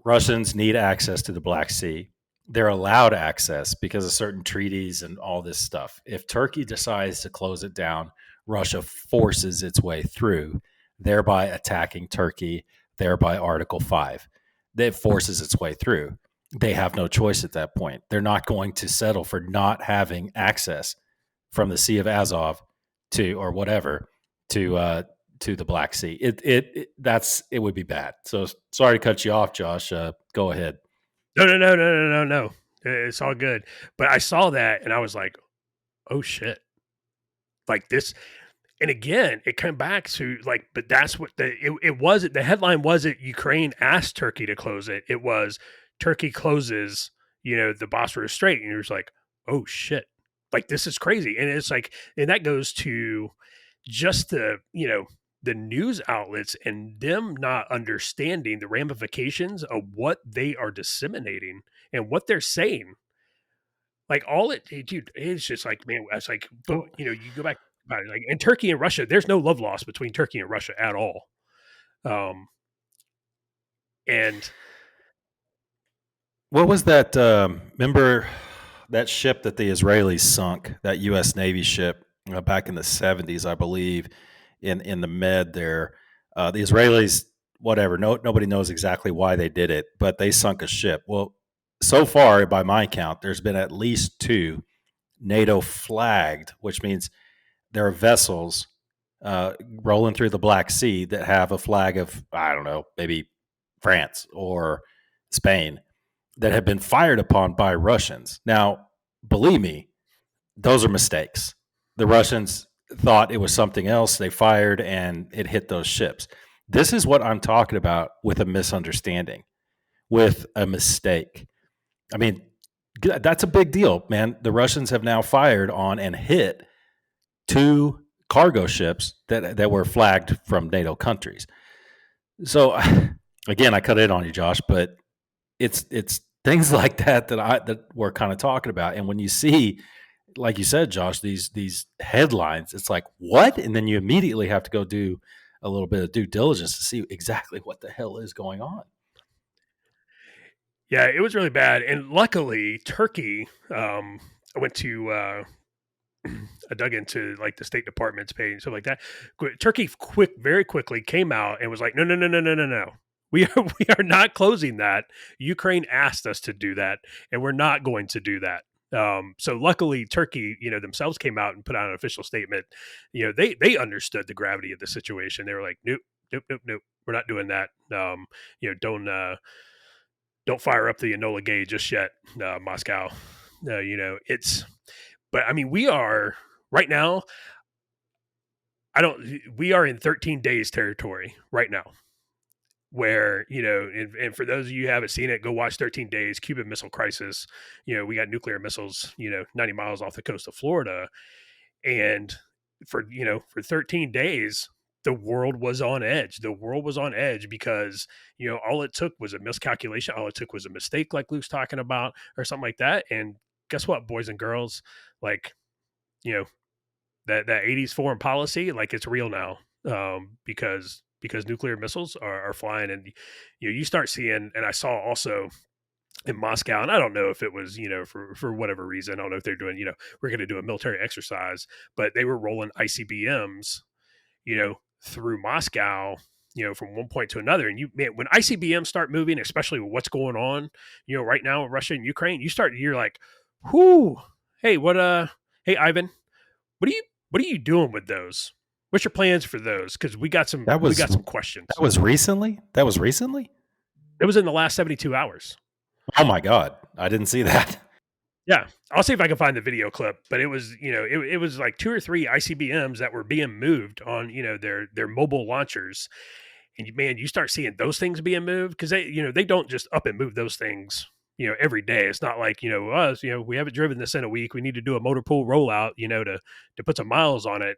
Russians need access to the Black Sea. They're allowed access because of certain treaties and all this stuff. If Turkey decides to close it down, Russia forces its way through, thereby attacking Turkey, thereby Article 5. It forces its way through. They have no choice at that point. They're not going to settle for not having access from the Sea of Azov to or whatever to the Black Sea. It would be bad. So sorry to cut you off, Josh. Go ahead. No, no, no, no, no, no, no. It's all good. But I saw that and I was like, "Oh shit!" Like this, and again, it came back to like, but that's what it was. The headline wasn't Ukraine asked Turkey to close it. It was Turkey closes, the Bosphorus Strait, and you're just like, "Oh shit!" Like this is crazy, and it's like, and that goes to just the news outlets and them not understanding the ramifications of what they are disseminating and what they're saying. Like all dude, it's just like, man, it's like, but Well, you go back about it, like in Turkey and Russia, there's no love lost between Turkey and Russia at all. Um, and what was that? Remember that ship that the Israelis sunk? That U.S. Navy ship back in the '70s, I believe, in the Med there. The Israelis, whatever. No, nobody knows exactly why they did it, but they sunk a ship. Well, so far, by my count, there's been at least two NATO flagged, which means there are vessels rolling through the Black Sea that have a flag of, I don't know, maybe France or Spain that have been fired upon by Russians. Now, believe me, those are mistakes. The Russians thought it was something else. They fired and it hit those ships. This is what I'm talking about with a misunderstanding, with a mistake. I mean, that's a big deal, man. The Russians have now fired on and hit two cargo ships that were flagged from NATO countries. So again, I cut in on you, Josh, but it's things like that we're kind of talking about. And when you see, like you said, Josh, these headlines, it's like what, and then you immediately have to go do a little bit of due diligence to see exactly what the hell is going on. yeah, it was really bad. And luckily, Turkey, I went to, I dug into like the State Department's page and stuff like that. Turkey very quickly came out and was like, no, no, no, no, no, no, no. We are not closing that. Ukraine asked us to do that, and we're not going to do that. So luckily, Turkey, themselves came out and put out an official statement. They understood the gravity of the situation. They were like, nope, nope, nope, nope. We're not doing that. Don't fire up the Enola Gay just yet, Moscow. It's, but I mean, we are right now. I don't. We are in 13 days territory right now. Where and for those of you who haven't seen it, go watch 13 Days, Cuban Missile Crisis. We got nuclear missiles, 90 miles off the coast of Florida, and for 13 days, the world was on edge. The world was on edge because all it took was a miscalculation. All it took was a mistake, like Luke's talking about, or something like that. And guess what, boys and girls, like you know that 80s foreign policy, like it's real now, because nuclear missiles are flying, and you start seeing, and I saw also in Moscow. And I don't know if it was, for whatever reason, I don't know if they're doing, we're going to do a military exercise, but they were rolling ICBMs, through Moscow, from one point to another. And when ICBMs start moving, especially with what's going on, right now in Russia and Ukraine, you're like, whoo, hey, hey, Ivan, what are you doing with those? What's your plans for those? Because That we was got some questions. that was recently. That was recently. It was in the last 72 hours. Oh my god, I didn't see that. Yeah, I'll see if I can find the video clip. But it was, it was like 2 or 3 ICBMs that were being moved on, their mobile launchers. And man, you start seeing those things being moved because they don't just up and move those things, every day. It's not like us, we haven't driven this in a week. We need to do a motor pool rollout, to put some miles on it.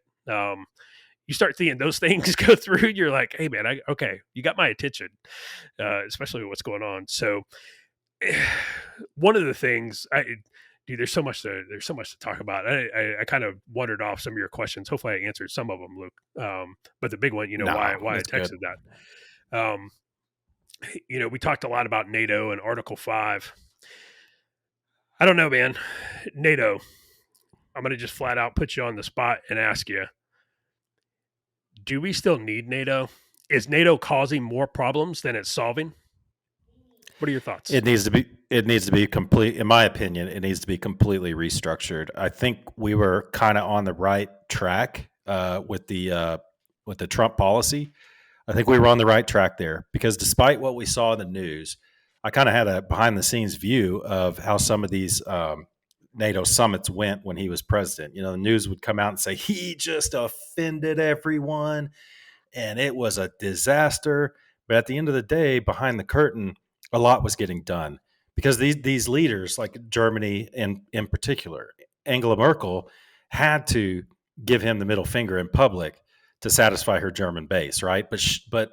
You start seeing those things go through. You're like, hey man, okay, you got my attention, especially with what's going on. So one of the things dude, there's so much to talk about. I kind of wandered off some of your questions. Hopefully I answered some of them, Luke. But the big one, No, why I that's good. texted that. We talked a lot about NATO and Article 5. I don't know, man. NATO, I'm going to just flat out put you on the spot and ask you, do we still need NATO? Is NATO causing more problems than it's solving? What are your thoughts? It needs to be complete, in my opinion, it needs to be completely restructured. I think we were kind of on the right track with the Trump policy. I think we were on the right track there because despite what we saw in the news, I kind of had a behind the scenes view of how some of these NATO summits went when he was president. The news would come out and say he just offended everyone and it was a disaster. But at the end of the day, behind the curtain, a lot was getting done because these leaders, like Germany in particular, Angela Merkel, had to give him the middle finger in public to satisfy her German base, right? But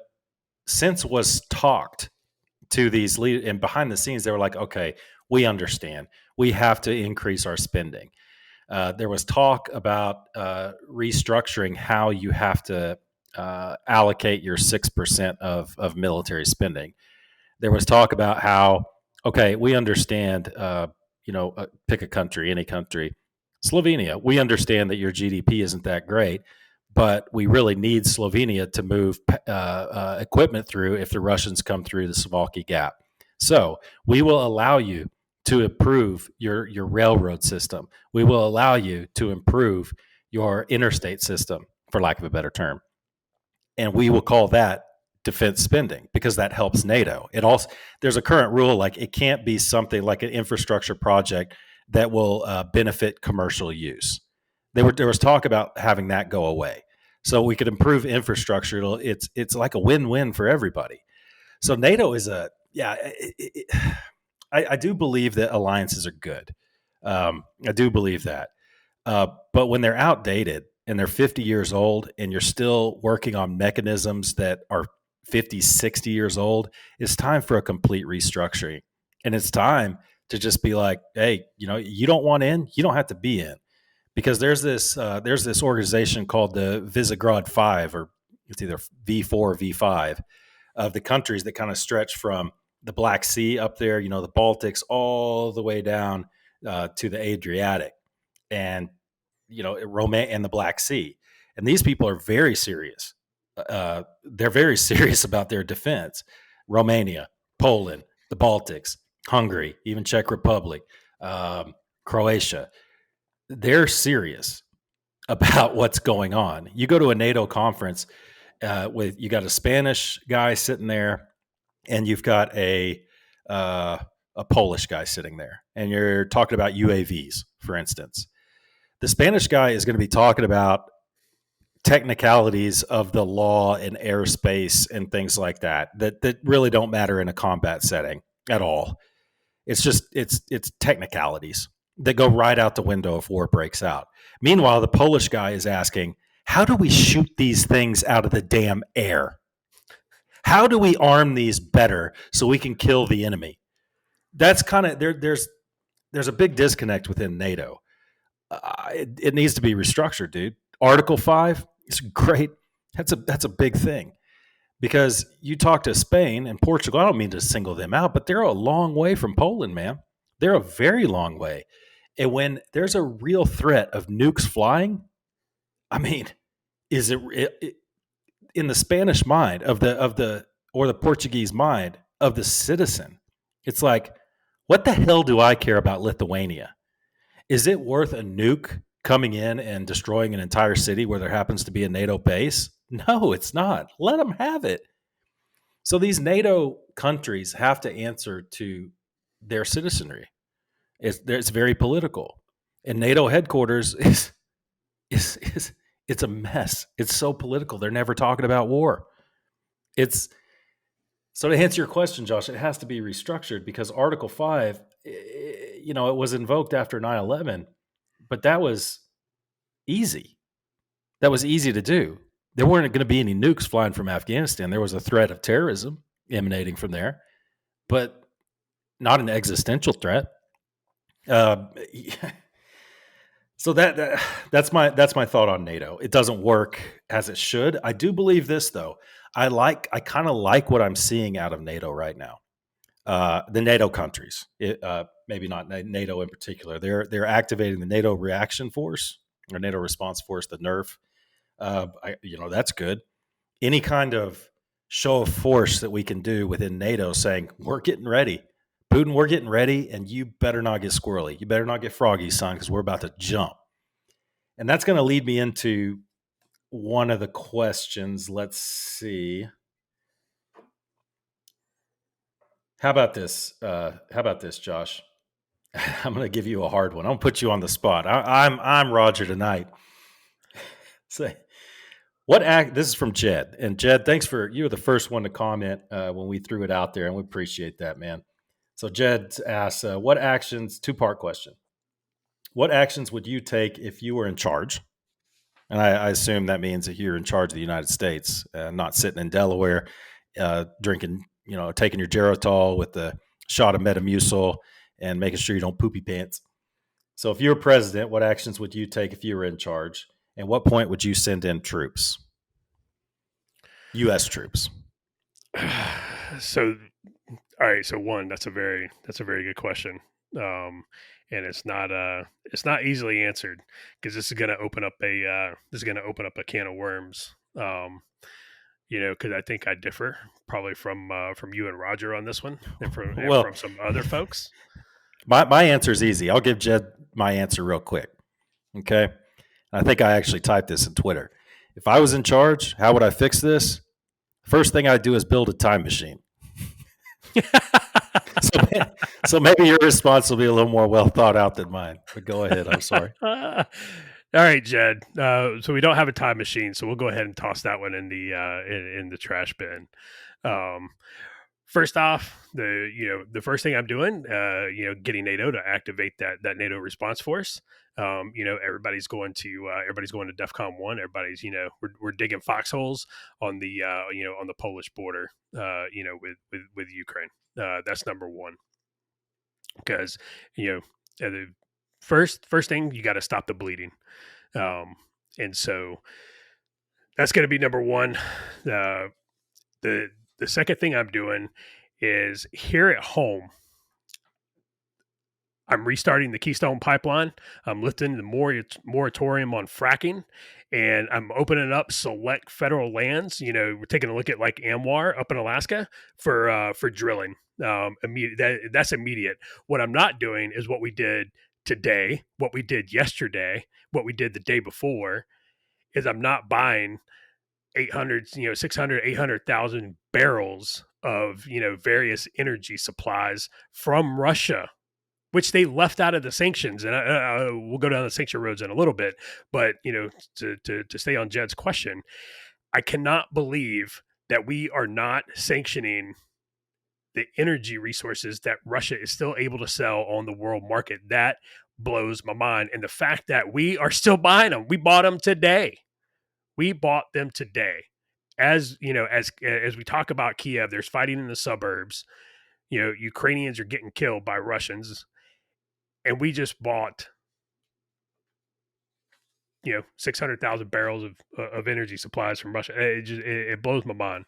since was talked to these leaders and behind the scenes, they were like, okay, we understand. We have to increase our spending. There was talk about restructuring how you have to allocate your 6% of military spending. There was talk about how, okay, we understand, pick a country, any country, Slovenia. We understand that your GDP isn't that great, but we really need Slovenia to move equipment through if the Russians come through the Suwalki Gap. So we will allow you to improve your railroad system. We will allow you to improve your interstate system, for lack of a better term. And we will call that defense spending because that helps NATO. It also there's a current rule like it can't be something like an infrastructure project that will benefit commercial use. There was talk about having that go away, so we could improve infrastructure. It's like a win-win for everybody. So NATO is I do believe that alliances are good. I do believe that, but when they're outdated and they're 50 years old and you're still working on mechanisms that are 50, 60 years old, it's time for a complete restructuring. And it's time to just be like, hey, you don't want in, you don't have to be in. Because there's this organization called the Visigrad 5, or it's either V4 or V5, of the countries that kind of stretch from the Black Sea up there, the Baltics, all the way down to the Adriatic. And Romania and the Black Sea. And these people are very serious. They're very serious about their defense. Romania, Poland, the Baltics, Hungary, even Czech Republic, Croatia. They're serious about what's going on. You go to a NATO conference you got a Spanish guy sitting there, and you've got a Polish guy sitting there, and you're talking about UAVs, for instance. The Spanish guy is going to be talking about technicalities of the law and airspace and things like that really don't matter in a combat setting at all. It's just it's technicalities that go right out the window if war breaks out. Meanwhile, the Polish guy is asking, how do we shoot these things out of the damn air? How do we arm these better so we can kill the enemy? That's kind of there's a big disconnect within NATO. It needs to be restructured, dude. Article 5 is great. That's a big thing. Because you talk to Spain and Portugal, I don't mean to single them out, but they're a long way from Poland, man. They're a very long way. And when there's a real threat of nukes flying, I mean, is it in the Spanish mind of the or the Portuguese mind of the citizen? It's like, what the hell do I care about Lithuania? Is it worth a nuke coming in and destroying an entire city where there happens to be a NATO base? No, it's not. Let them have it. So these NATO countries have to answer to their citizenry. It's very political, and NATO headquarters is it's a mess. It's so political. They're never talking about war. It's so to answer your question, Josh, it has to be restructured because Article 5, it was invoked after 9/11, but that was easy. That was easy to do. There weren't going to be any nukes flying from Afghanistan. There was a threat of terrorism emanating from there, but not an existential threat. Uh, so that's my thought on NATO. It doesn't work as it should. I do believe this though. I kind of like what I'm seeing out of NATO right now. The NATO countries, maybe not NATO in particular. They're activating the NATO reaction force or NATO response force, the NERF. That's good. Any kind of show of force that we can do within NATO, saying we're getting ready, Putin, we're getting ready, and you better not get squirrely. You better not get froggy, son, because we're about to jump. And that's going to lead me into one of the questions. Let's see. How about this? Josh? I'm going to give you a hard one. I'm going to put you on the spot. I'm Roger tonight. Say, this is from Jed. And Jed, you were the first one to comment when we threw it out there, and we appreciate that, man. So Jed asks, what actions, two-part question. What actions would you take if you were in charge? And I assume that means that you're in charge of the United States, not sitting in Delaware, drinking, taking your Geritol with the shot of Metamucil and making sure you don't poopy pants. So if you were president, what actions would you take if you were in charge? And what point would you send in troops? U.S. troops. So, all right. So one, that's a very good question. And it's not easily answered because this is going to open up a can of worms. Because I think I differ probably from you and Roger on this one, and from some other folks. My answer is easy. I'll give Jed my answer real quick. Okay. I think I actually typed this in Twitter. If I was in charge, how would I fix this? First thing I'd do is build a time machine. So maybe your response will be a little more well thought out than mine. But go ahead. I'm sorry. All right, Jed. So we don't have a time machine, so we'll go ahead and toss that one in the trash bin. First off, the first thing I'm doing, getting NATO to activate that NATO response force. Everybody's going to DEFCON 1. Everybody's, we're digging foxholes on the on the Polish border, with Ukraine. That's number one. Because the first thing, you got to stop the bleeding, and so that's going to be number one. The second thing I'm doing is here at home. I'm restarting the Keystone Pipeline. I'm lifting the moratorium on fracking, and I'm opening up select federal lands. We're taking a look at like AMWR up in Alaska for drilling. That's immediate. What I'm not doing is what we did today, what we did yesterday, what we did the day before. Is I'm not buying 800, 600, 800,000 barrels of various energy supplies from Russia, which they left out of the sanctions. And we'll go down the sanction roads in a little bit. But, to stay on Jed's question, I cannot believe that we are not sanctioning the energy resources that Russia is still able to sell on the world market. That blows my mind. And the fact that we are still buying them, we bought them today. As we talk about Kiev, there's fighting in the suburbs. Ukrainians are getting killed by Russians. And we just bought, 600,000 barrels of energy supplies from Russia. It blows my mind.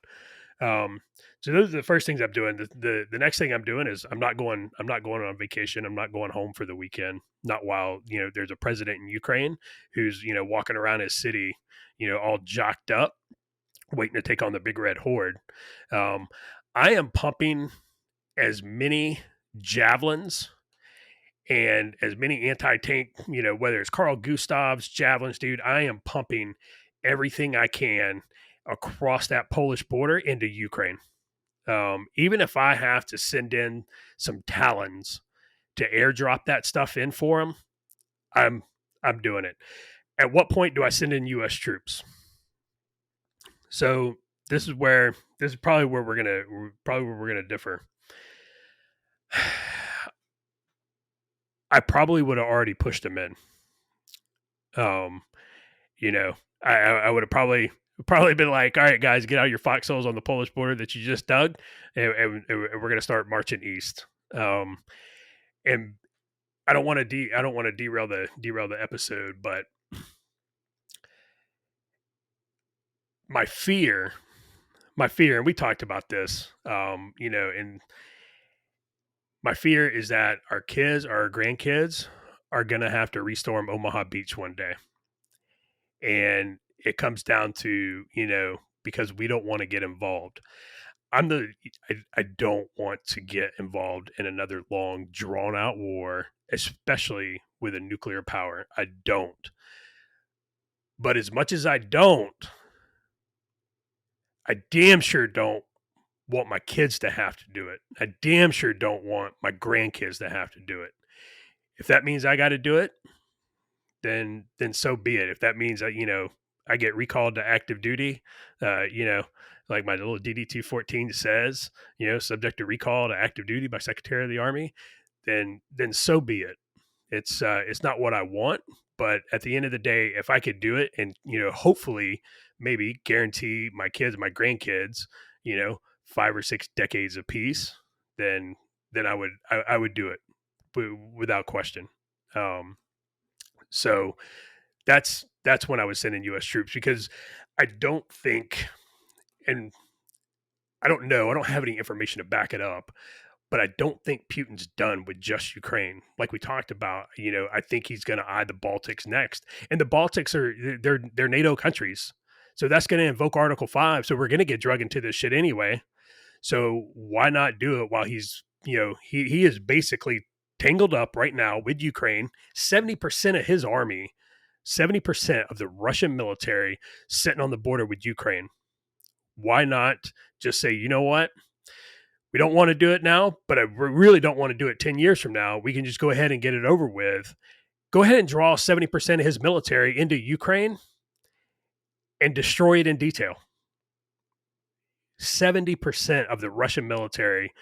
Um, so those are the first things I'm doing. The next thing I'm doing is I'm not going on vacation. I'm not going home for the weekend. Not while there's a president in Ukraine who's walking around his city, all jocked up, waiting to take on the big red horde. Um, I am pumping as many javelins and as many anti-tank, whether it's Carl Gustav's javelins, dude. I am pumping everything I can across that Polish border into Ukraine. Even if I have to send in some Talons to airdrop that stuff in for them, I'm I'm doing it. At what point do I send in U.S. troops? So this is probably where we're gonna differ. I probably would have already pushed them in. Um, you know, I would have probably been like, all right, guys, get out your foxholes on the Polish border that you just dug, and we're gonna start marching east. And I don't want to derail the episode, but my fear, and we talked about this, and my fear is that our kids, our grandkids, are gonna have to restorm Omaha Beach one day, and it comes down to because we don't want to get involved. I don't want to get involved in another long drawn out war, especially with a nuclear power. I don't. But as much as I don't, I damn sure don't want my kids to have to do it. I damn sure don't want my grandkids to have to do it. If that means I got to do it, then so be it. If that means that I get recalled to active duty, like my little DD 214 says, subject to recall to active duty by Secretary of the Army, then so be it. It's not what I want, but at the end of the day, if I could do it and hopefully maybe guarantee my kids, my grandkids, 5 or 6 decades of peace, then I would do it without question. Um, so that's when I was sending U.S. troops, because I don't think, and I don't know, I don't have any information to back it up, but I don't think Putin's done with just Ukraine. Like we talked about, I think he's going to eye the Baltics next, and the Baltics they're NATO countries, so that's going to invoke Article 5. So we're going to get drug into this shit anyway. So why not do it while he's he is basically tangled up right now with Ukraine. 70% of his army, 70% of the Russian military sitting on the border with Ukraine. Why not just say, you know what? We don't want to do it now, but I really don't want to do it 10 years from now. We can just go ahead and get it over with. Go ahead and draw 70% of his military into Ukraine and destroy it in detail. 70% of the Russian military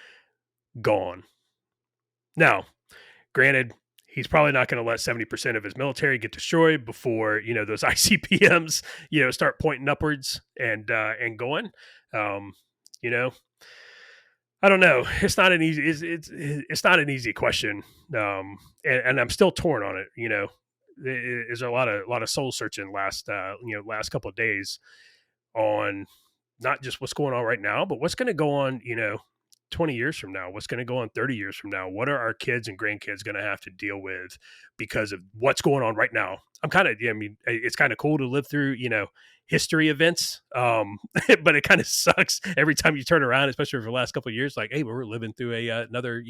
gone. Now, granted, he's probably not going to let 70% of his military get destroyed before those ICBMs start pointing upwards and going. You know, I don't know. It's not an easy it's not an easy question, and I'm still torn on it. There's a lot of soul searching last couple of days on not just what's going on right now, but what's going to go on 20 years from now, what's going to go on 30 years from now. What are our kids and grandkids going to have to deal with because of what's going on right now? It's kind of cool to live through history events, but it kind of sucks every time you turn around, especially for the last couple of years, like, hey, we're living through another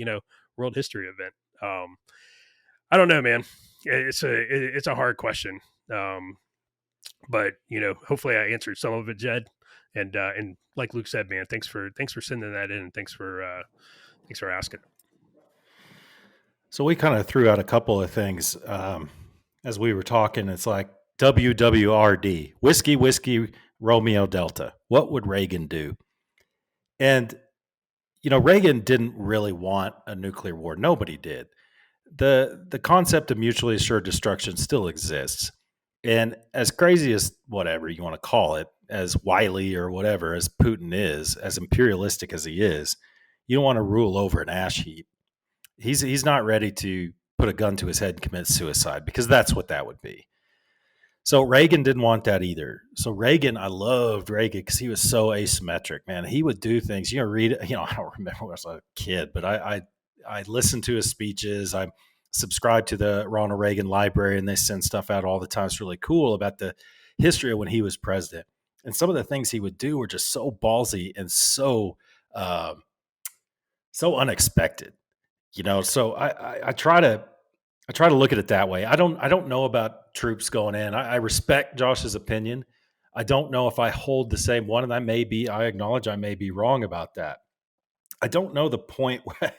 world history event. I don't know, man. It's a hard question, but hopefully I answered some of it, Jed. And like Luke said, man, thanks for sending that in, and thanks for asking. So we kind of threw out a couple of things as we were talking. It's like WWRD, Whiskey Romeo Delta. What would Reagan do? And Reagan didn't really want a nuclear war. Nobody did. The concept of mutually assured destruction still exists. And as crazy as whatever you want to call it, as wily or whatever as Putin is, as imperialistic as he is, you don't want to rule over an ash heap. He's not ready to put a gun to his head and commit suicide, because that's what that would be. So Reagan didn't want that either. So Reagan, I loved Reagan because he was so asymmetric, man. He would do things, read, I don't remember when I was a kid, but I listened to his speeches. I subscribed to the Ronald Reagan Library, and they send stuff out all the time. It's really cool about the history of when he was president. And some of the things he would do were just so ballsy and uh, so unexpected. So I try to look at it that way. I don't know about troops going in. I respect Josh's opinion. I don't know if I hold the same one, and I acknowledge I may be wrong about that. I don't know the point where,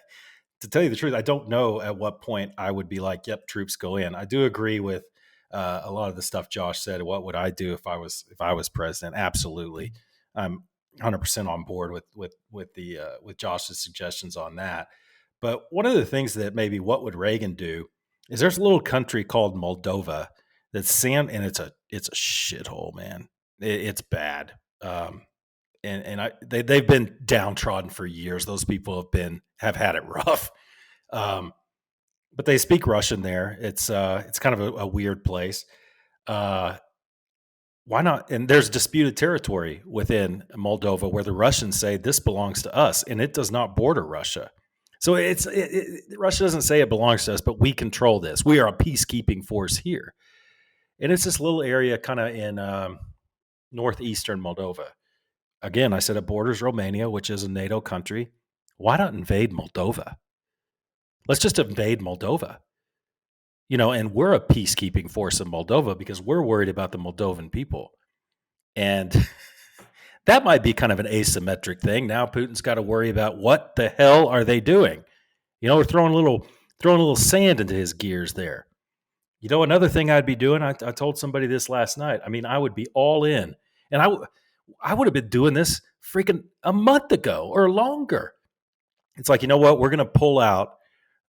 to tell you the truth, I don't know at what point I would be like, "Yep, troops go in." I do agree with a lot of the stuff Josh said. What would I do if I was president? Absolutely, I'm 100% on board with Josh's suggestions on that. But one of the things that maybe what would Reagan do is there's a little country called Moldova that's and it's a shithole, man. It's bad. They've been downtrodden for years. Those people have had it rough. Um, but they speak Russian there. It's kind of a weird place. Uh, why not? And there's disputed territory within Moldova where the Russians say this belongs to us, and it does not border Russia. So Russia doesn't say it belongs to us, but we control this. We are a peacekeeping force here, and it's this little area kind of in northeastern Moldova. Again, I said it borders Romania, which is a NATO country. Why not invade Moldova? Let's just invade Moldova. And we're a peacekeeping force in Moldova because we're worried about the Moldovan people. And that might be kind of an asymmetric thing. Now Putin's got to worry about what the hell are they doing? We're throwing a little sand into his gears there. Another thing I'd be doing, I told somebody this last night. I mean, I would be all in. And I would have been doing this freaking a month ago or longer. It's like, you know what? We're going to pull out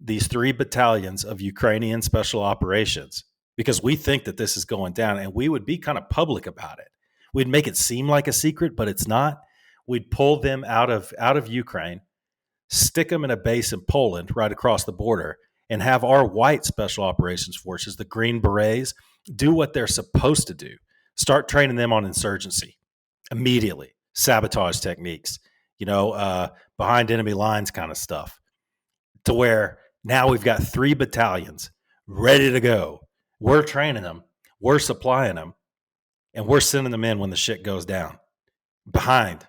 these 3 battalions of Ukrainian special operations because we think that this is going down, and we would be kind of public about it. We'd make it seem like a secret, but it's not. We'd pull them out of Ukraine, stick them in a base in Poland right across the border, and have our white special operations forces, the Green Berets, do what they're supposed to do. Start training them on insurgency immediately, sabotage techniques, behind enemy lines kind of stuff, to where now we've got 3 battalions ready to go. We're training them, we're supplying them, and we're sending them in when the shit goes down behind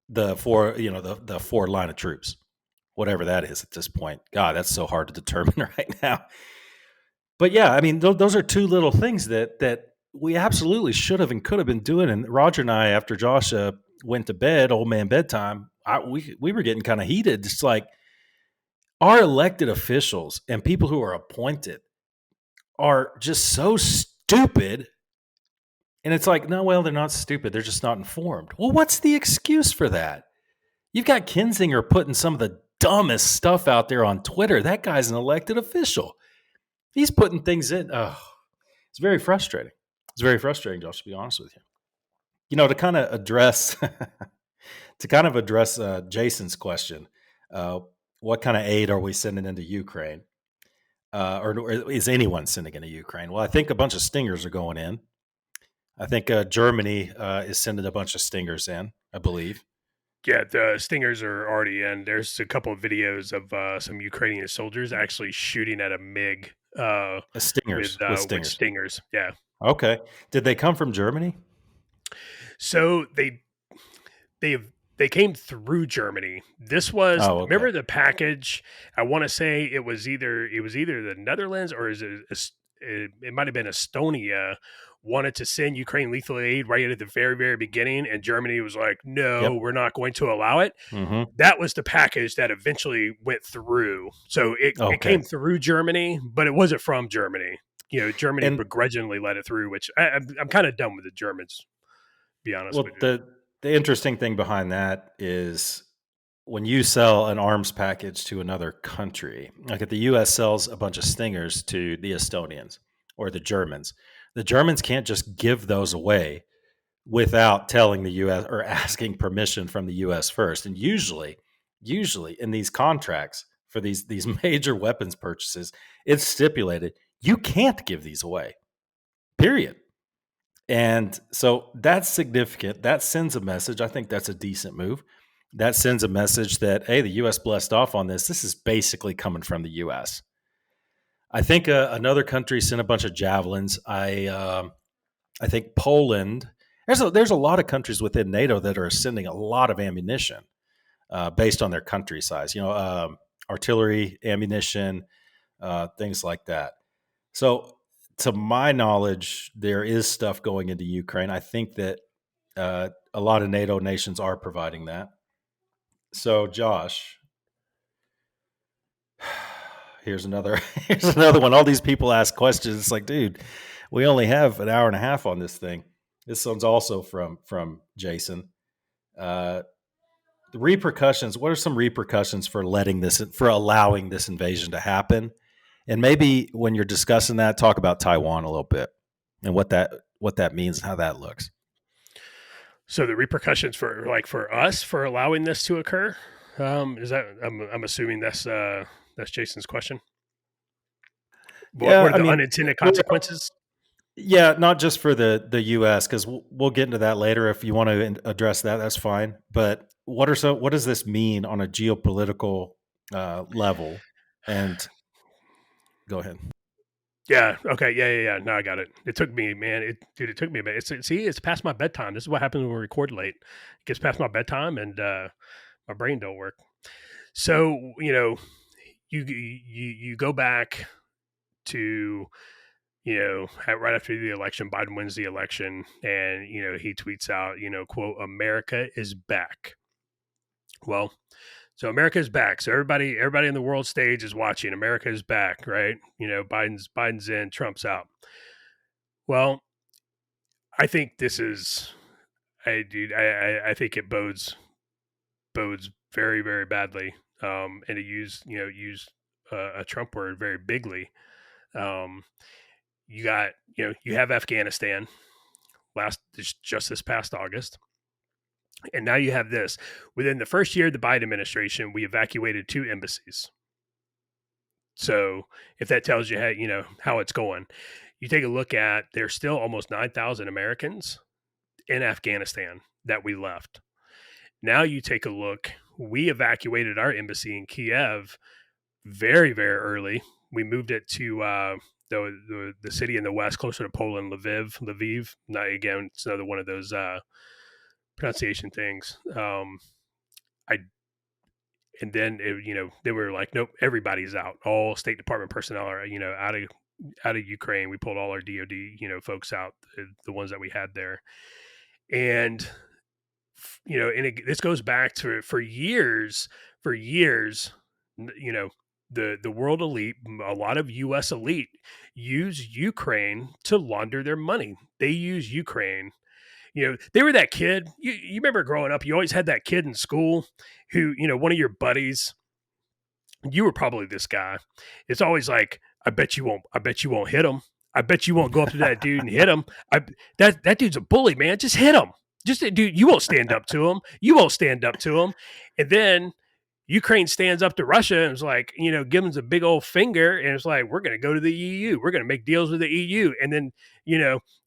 the 4 line of troops, whatever that is at this point. God, that's so hard to determine right now. But yeah, I mean, those are 2 little things that we absolutely should have and could have been doing. And Roger and I, after Josh went to bed, old man bedtime, we were getting kind of heated. It's like our elected officials and people who are appointed are just so stupid. And it's like, no, well, they're not stupid. They're just not informed. Well, what's the excuse for that? You've got Kinzinger putting some of the dumbest stuff out there on Twitter. That guy's an elected official. He's putting things in. Oh, it's very frustrating. It's very frustrating, Josh, to be honest with you. To kind of address Jason's question, what kind of aid are we sending into Ukraine? Or is anyone sending into Ukraine? Well, I think a bunch of Stingers are going in. I think Germany is sending a bunch of Stingers in, I believe. Yeah, the Stingers are already in. There's a couple of videos of some Ukrainian soldiers actually shooting at a MiG Stingers with Stingers. Stingers. Yeah. Okay. Did they come from Germany? So they came through Germany. This was remember the package. I want to say it was either the Netherlands or it might have been Estonia wanted to send Ukraine lethal aid right at the very, very beginning, and Germany was like, no, we're not going to allow it. Mm-hmm. That was the package that eventually went through. So it came through Germany, but it wasn't from Germany. Germany begrudgingly let it through, which I'm kind of done with the Germans, to be honest with you. The interesting thing behind that is when you sell an arms package to another country, like if the U.S. sells a bunch of Stingers to the Estonians or the Germans can't just give those away without telling the U.S. or asking permission from the U.S. first. And usually in these contracts for these major weapons purchases, it's stipulated you can't give these away, period. And so that's significant. That sends a message. I think that's a decent move. That sends a message that, hey, the U.S. blessed off on this. This is basically coming from the U.S. I think another country sent a bunch of javelins. I think Poland. There's a lot of countries within NATO that are sending a lot of ammunition based on their country size. Artillery, ammunition, things like that. So, to my knowledge, there is stuff going into Ukraine. I think that a lot of NATO nations are providing that. So, Josh, here's another here's another one. All these people ask questions. It's like, dude, we only have an hour and a half on this thing. This one's also from Jason. Uh, the repercussions. What are some repercussions for allowing this invasion to happen? And maybe when you're discussing that, talk about Taiwan a little bit and what that means and how that looks. So the repercussions for us for allowing this to occur, is that I'm assuming that's Jason's question. Yeah, What are I the mean, unintended consequences? yeah, not just for the U.S. because we'll get into that later. If you want to address that, that's fine. But what does this mean on a geopolitical level? And go ahead. Yeah. Okay. Yeah. No, I got it. It took me, man. It took me a bit. It's past my bedtime. This is what happens when we record late. It gets past my bedtime, and my brain don't work. So you go back to right after the election. Biden wins the election, and he tweets out, quote, "America is back." Well, so America is back. So everybody in the world stage is watching. America is back, right? Biden's in, Trump's out. Well, I think this is, I think it bodes very, very badly, and to use a Trump word very bigly. Um, you have Afghanistan just this past August, and now you have this. Within the first year of the Biden administration, we evacuated 2 embassies. So if that tells you how it's going, you take a look at there's still almost 9,000 Americans in Afghanistan that we left. Now you take a look. We evacuated our embassy in Kiev very, very early. We moved it to the city in the west, closer to Poland, Lviv. Now, again, it's another one of those pronunciation things. I and then they were like, nope, everybody's out. All State Department personnel are out of Ukraine. We pulled all our DoD folks out, the ones that we had there, and this goes back to for years. The world elite, a lot of U.S. elite, use Ukraine to launder their money. They use Ukraine. They were that kid. You remember growing up, you always had that kid in school who, one of your buddies, you were probably this guy. It's always like, I bet you won't hit him. I bet you won't go up to that dude and hit him. That dude's a bully, man. Just hit him. Just dude, you won't stand up to him. You won't stand up to him. And then Ukraine stands up to Russia and is like, give them a big old finger. And it's like, we're going to go to the EU. We're going to make deals with the EU. And then,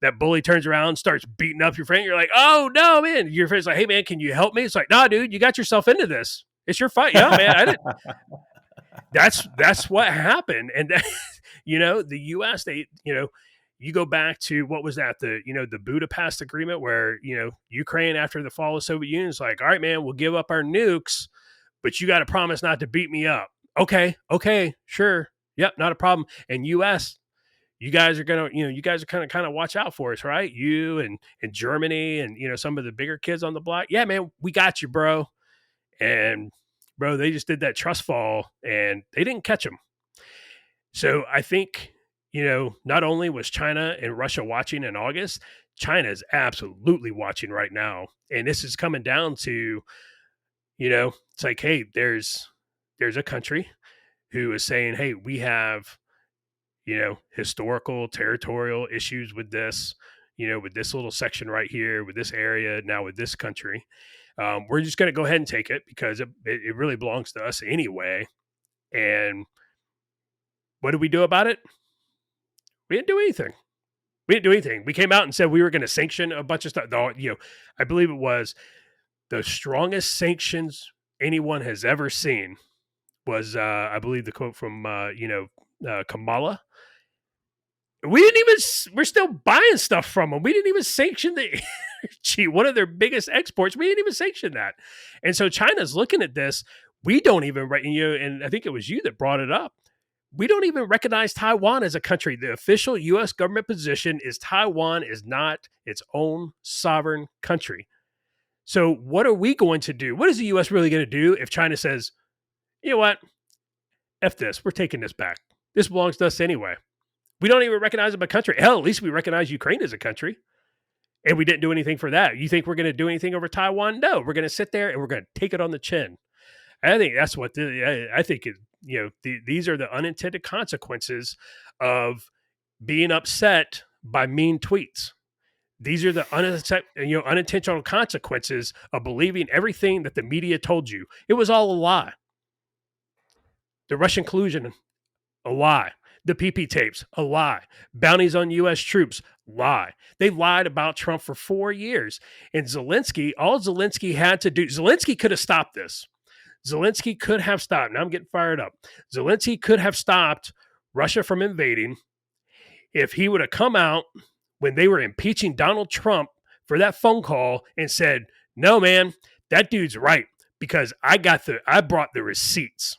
that bully turns around and starts beating up your friend. You're like, oh, no, man. Your friend's like, hey, man, can you help me? It's like, nah, dude, you got yourself into this. It's your fight. Yeah, man. I didn't. That's what happened. And, the U.S., you go back to what was that, the Budapest Agreement where, Ukraine after the fall of the Soviet Union is like, all right, man, we'll give up our nukes, but you got to promise not to beat me up. Okay, sure. Yep, not a problem. And U.S., you guys are going to kind of watch out for us, right? You and Germany and, some of the bigger kids on the block. Yeah, man, we got you, bro. And, bro, they just did that trust fall and they didn't catch them. So I think, not only was China and Russia watching in August, China is absolutely watching right now. And this is coming down to, it's like, hey, there's a country who is saying, hey, we have, historical, territorial issues with this, with this little section right here, with this area, now with this country. We're just going to go ahead and take it because it really belongs to us anyway. And what did we do about it? We didn't do anything. We didn't do anything. We came out and said we were going to sanction a bunch of stuff. I believe it was the strongest sanctions anyone has ever seen was, I believe, the quote from, Kamala. We didn't even, we're still buying stuff from them. We didn't even sanction the one of their biggest exports. We didn't even sanction that. And so China's looking at this. We don't even, and I think it was you that brought it up. We don't even recognize Taiwan as a country. The official U.S. government position is Taiwan is not its own sovereign country. So what are we going to do? What is the U.S. really going to do if China says, you know what? F this. We're taking this back. This belongs to us anyway. We don't even recognize them as a country. Hell, at least we recognize Ukraine as a country. And we didn't do anything for that. You think we're going to do anything over Taiwan? No, we're going to sit there and we're going to take it on the chin. I think that's what I think is, these are the unintended consequences of being upset by mean tweets. These are the unintentional consequences of believing everything that the media told you. It was all a lie. The Russian collusion, a lie. The PP tapes, a lie. Bounties on U.S. troops, lie. They lied about Trump for 4 years. And Zelensky, all Zelensky had to do, Zelensky could have stopped this. Zelensky could have stopped. Now I'm getting fired up. Zelensky could have stopped Russia from invading if he would have come out when they were impeaching Donald Trump for that phone call and said, no, man, that dude's right because I brought the receipts.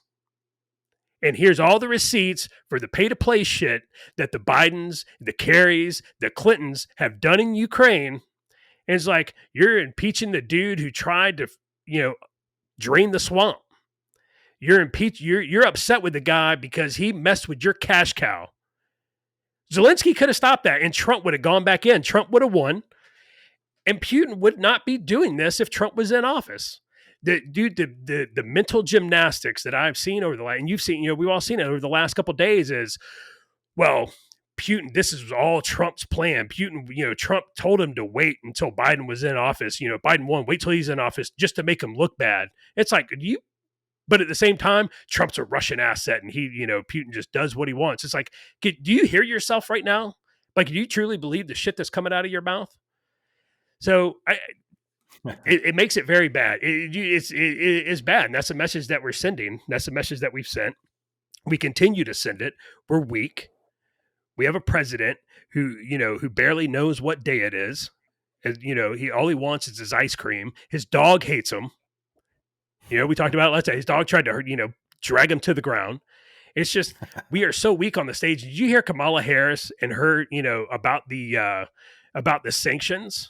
And here's all the receipts for the pay-to-play shit that the Bidens, the Kerrys, the Clintons have done in Ukraine. And it's like, you're impeaching the dude who tried to, drain the swamp. You're upset with the guy because he messed with your cash cow. Zelensky could have stopped that, and Trump would have gone back in. Trump would have won, and Putin would not be doing this if Trump was in office. The mental gymnastics that I've seen over the last, and you've seen, we've all seen it over the last couple of days is, well, Putin, this is all Trump's plan. Putin, Trump told him to wait until Biden was in office. Biden won, wait till he's in office just to make him look bad. It's like, but at the same time, Trump's a Russian asset and Putin just does what he wants. It's like, do you hear yourself right now? Like, do you truly believe the shit that's coming out of your mouth? So it makes it very bad. It's bad. And that's a message that we're sending. That's a message that we've sent. We continue to send it. We're weak. We have a president who barely knows what day it is. All he wants is his ice cream. His dog hates him. We talked about it last time. His dog tried to, drag him to the ground. It's just, we are so weak on the stage. Did you hear Kamala Harris and her, about the sanctions?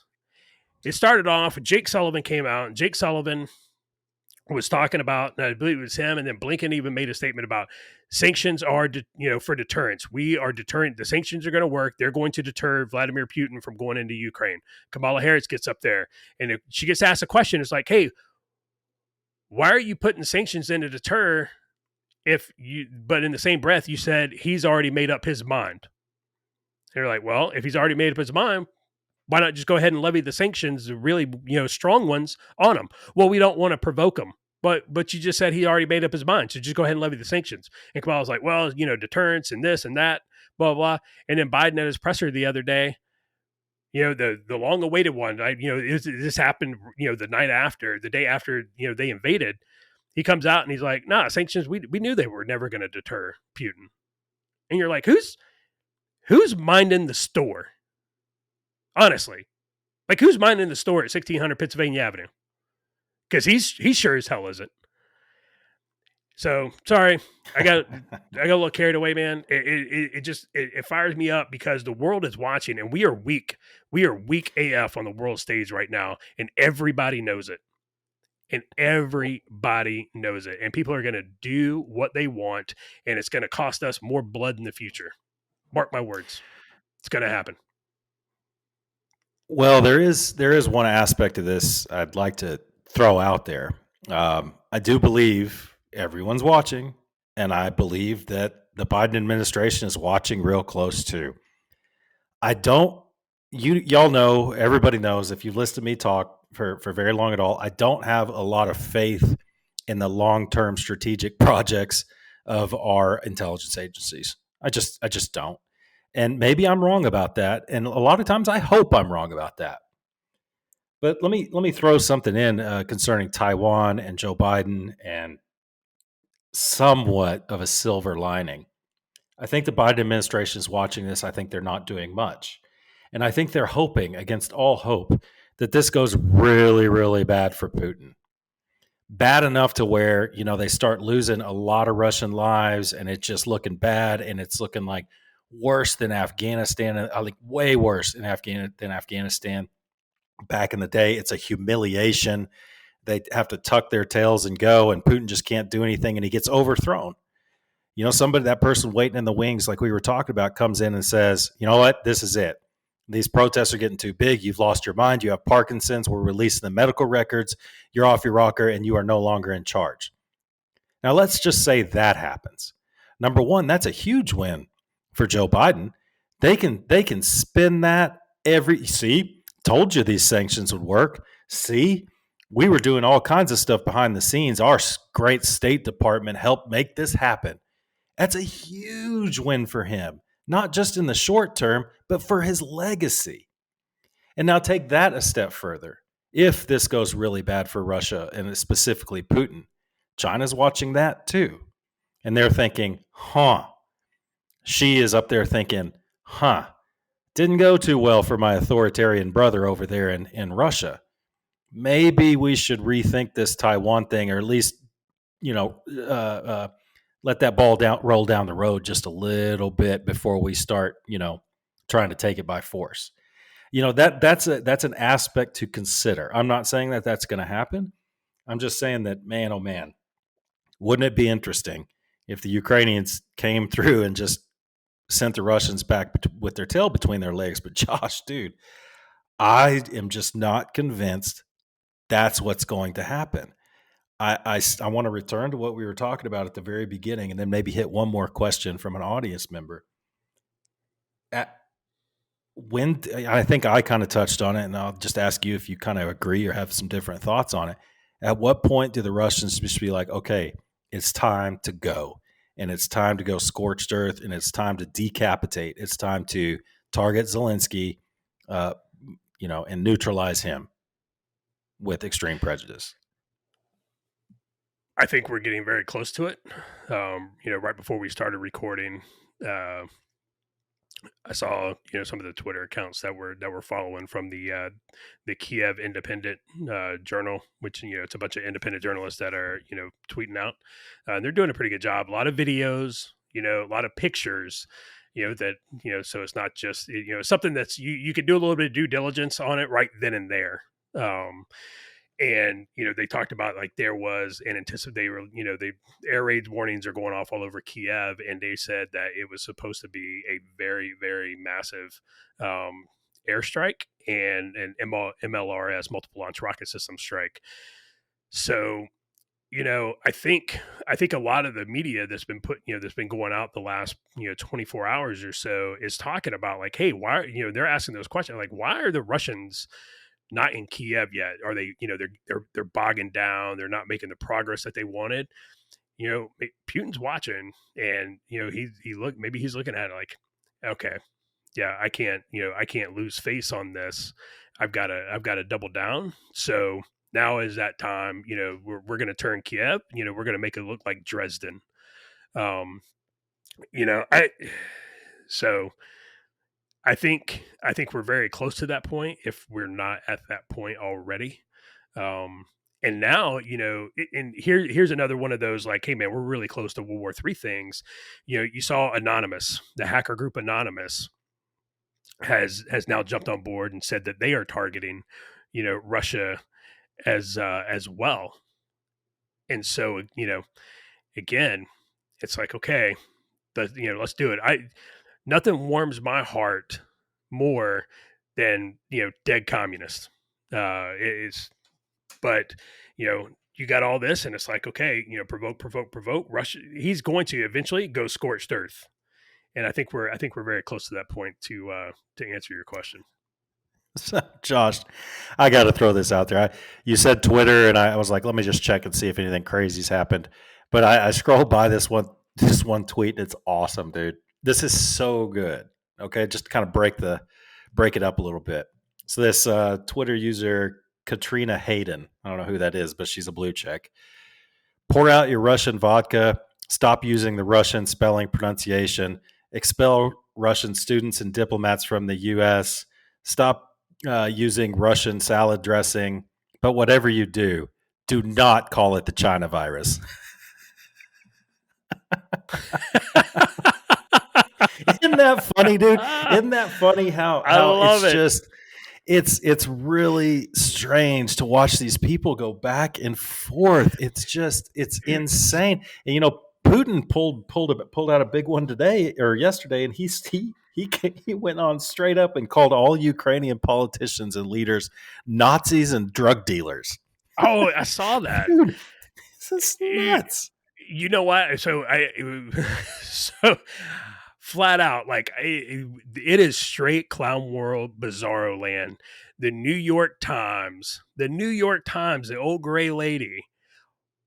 It started off, Jake Sullivan came out, and Jake Sullivan was talking about, I believe it was him, and then Blinken even made a statement about sanctions are, for deterrence. We are deterring, the sanctions are going to work. They're going to deter Vladimir Putin from going into Ukraine. Kamala Harris gets up there, and if she gets asked a question, it's like, hey, why are you putting sanctions in to deter but in the same breath, you said he's already made up his mind. They're like, well, if he's already made up his mind, why not just go ahead and levy the sanctions, the really, strong ones on him? Well, we don't want to provoke him. But you just said he already made up his mind. So just go ahead and levy the sanctions. And Kamala's like, well, deterrence and this and that, blah, blah. And then Biden at his presser the other day, the long awaited one, this happened, the day after, they invaded. He comes out and he's like, nah, sanctions, we knew they were never going to deter Putin. And you're like, who's minding the store? Honestly, like, who's minding the store at 1600 Pennsylvania Avenue? Because he sure as hell isn't. So sorry, I got a little carried away, man. It fires me up because the world is watching, and we are weak. We are weak AF on the world stage right now, and everybody knows it. And everybody knows it. And people are going to do what they want, and it's going to cost us more blood in the future. Mark my words, it's going to happen. Well, there is one aspect of this I'd like to throw out there. I do believe everyone's watching, and I believe that the Biden administration is watching real close too. Y'all know, everybody knows, if you've listened to me talk for very long at all, I don't have a lot of faith in the long-term strategic projects of our intelligence agencies. I just don't. And maybe I'm wrong about that. And a lot of times I hope I'm wrong about that. But let me throw something in concerning Taiwan and Joe Biden and somewhat of a silver lining. I think the Biden administration is watching this. I think they're not doing much. And I think they're hoping against all hope that this goes really, really bad for Putin. Bad enough to where, they start losing a lot of Russian lives and it's just looking bad and it's looking like worse than Afghanistan, like way worse than Afghanistan back in the day. It's a humiliation. They have to tuck their tails and go, and Putin just can't do anything and he gets overthrown. That person waiting in the wings, like we were talking about, comes in and says, you know what, this is it. These protests are getting too big. You've lost your mind. You have Parkinson's. We're releasing the medical records. You're off your rocker and you are no longer in charge. Now, let's just say that happens. Number one, that's a huge win for Joe Biden. They can spin that told you these sanctions would work. See, we were doing all kinds of stuff behind the scenes. Our great State Department helped make this happen. That's a huge win for him, not just in the short term, but for his legacy. And now take that a step further. If this goes really bad for Russia and specifically Putin, China's watching that too. And they're thinking, She is up there thinking, didn't go too well for my authoritarian brother over there in Russia. Maybe we should rethink this Taiwan thing, or at least, let that ball roll down the road just a little bit before we start, trying to take it by force. That's an aspect to consider. I'm not saying that that's going to happen. I'm just saying that, man, oh man, wouldn't it be interesting if the Ukrainians came through and just sent the Russians back with their tail between their legs? But Josh, dude, I am just not convinced that's what's going to happen. I want to return to what we were talking about at the very beginning and then maybe hit one more question from an audience member. I think I kind of touched on it, and I'll just ask you if you kind of agree or have some different thoughts on it. At what point do the Russians just be like, okay, it's time to go, and it's time to go scorched earth, and it's time to decapitate. It's time to target Zelensky, and neutralize him with extreme prejudice? I think we're getting very close to it. Right before we started recording, I saw some of the Twitter accounts that were following from the Kiev Independent Journal, which it's a bunch of independent journalists that are tweeting out. They're doing a pretty good job. A lot of videos, a lot of pictures. So it's not just something that's you could do a little bit of due diligence on it right then and there. And they talked about like there was an the air raid warnings are going off all over Kiev, and they said that it was supposed to be a very, very massive airstrike and an MLRS, multiple launch rocket system strike. So I think a lot of the media that's been that's been going out the last 24 hours or so is talking about like, hey, why they're asking those questions like, why are the Russians not in Kiev yet? Are they, they're bogging down. They're not making the progress that they wanted. Putin's watching, and maybe he's looking at it like, okay, yeah, I can't lose face on this. I've got to double down. So now is that time. We're going to turn Kiev. We're going to make it look like Dresden. So I think we're very close to that point if we're not at that point already. And now, and here's another one of those like, hey man, we're really close to World War III things. You saw Anonymous, the hacker group Anonymous has now jumped on board and said that they are targeting, Russia as well. And so, again, it's like, okay, let's do it. Nothing warms my heart more than dead communists. But you got all this, and it's like, okay, provoke. Russia. He's going to eventually go scorched earth, and I think we're very close to that point to answer your question. So, Josh, I got to throw this out there. You said Twitter, and I was like, let me just check and see if anything crazy's happened. But I scrolled by this one tweet. And it's awesome, dude. This is so good. Okay, just to kind of break it up a little bit. So this Twitter user Katrina Hayden, I don't know who that is, but she's a blue check. Pour out your Russian vodka. Stop using the Russian spelling pronunciation. Expel Russian students and diplomats from the U.S. Stop using Russian salad dressing. But whatever you do not call it the China virus. Isn't that funny, dude? Isn't that funny I how love it's it. just it's really strange to watch these people go back and forth. It's insane. And Putin pulled out a big one today or yesterday, and he went on straight up and called all Ukrainian politicians and leaders Nazis and drug dealers. Oh, I saw that. Dude, this is You, nuts. you know what? So flat out, like it is straight clown world, bizarro land. The New York Times, the old gray lady,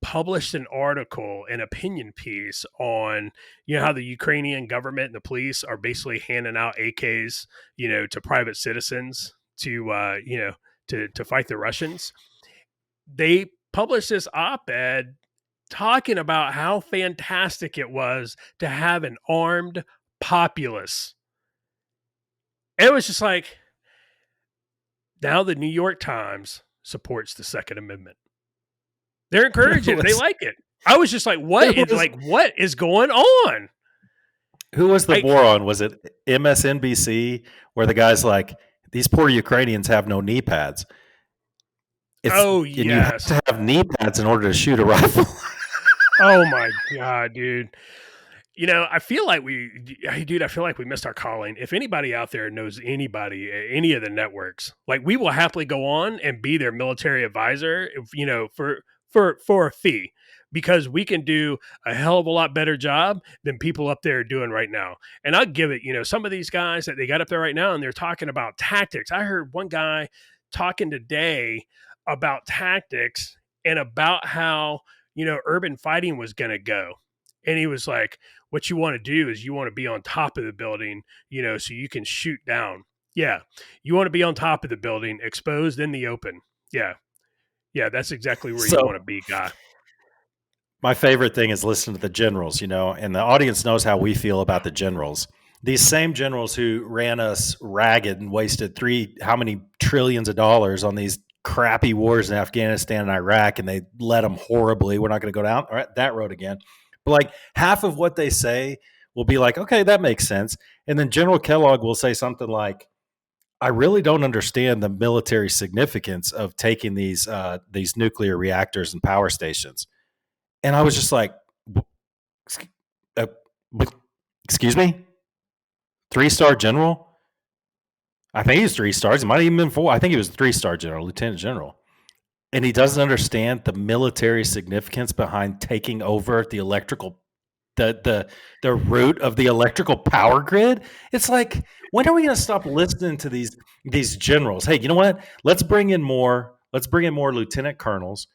published an article, an opinion piece on how the Ukrainian government and the police are basically handing out AKs, to private citizens to to fight the Russians. They published this op-ed talking about how fantastic it was to have an armed populace. It was just like, now the New York Times supports the Second Amendment. They're encouraging it. They like it. I was just like, what is going on? Who was the moron? Was it MSNBC where the guy's like, these poor Ukrainians have no knee pads? And you have Yes. to have knee pads in order to shoot a rifle. Oh my God, dude. I feel like we missed our calling. If anybody out there knows anybody, any of the networks, like, we will happily go on and be their military advisor, for a fee, because we can do a hell of a lot better job than people up there are doing right now. And I'll give it, some of these guys that they got up there right now, and they're talking about tactics. I heard one guy talking today about tactics and about how, urban fighting was going to go. And he was like, what you want to do is you want to be on top of the building, so you can shoot down. Yeah. You want to be on top of the building, exposed in the open. Yeah. Yeah. That's exactly where you want to be, guy. My favorite thing is listening to the generals, and the audience knows how we feel about the generals. These same generals who ran us ragged and wasted how many trillions of dollars on these crappy wars in Afghanistan and Iraq, and they led them horribly. We're not going to go down that road again. But like half of what they say will be like, okay, that makes sense. And then General Kellogg will say something like, I really don't understand the military significance of taking these nuclear reactors and power stations. And I was just like, uh, excuse me? 3-star general? I think he's 3 stars. It might have even been 4. I think he was a 3-star general, lieutenant general. And he doesn't understand the military significance behind taking over the electrical, the root of the electrical power grid. It's like, when are we going to stop listening to these generals? Hey, you know what? Let's bring in more lieutenant colonels.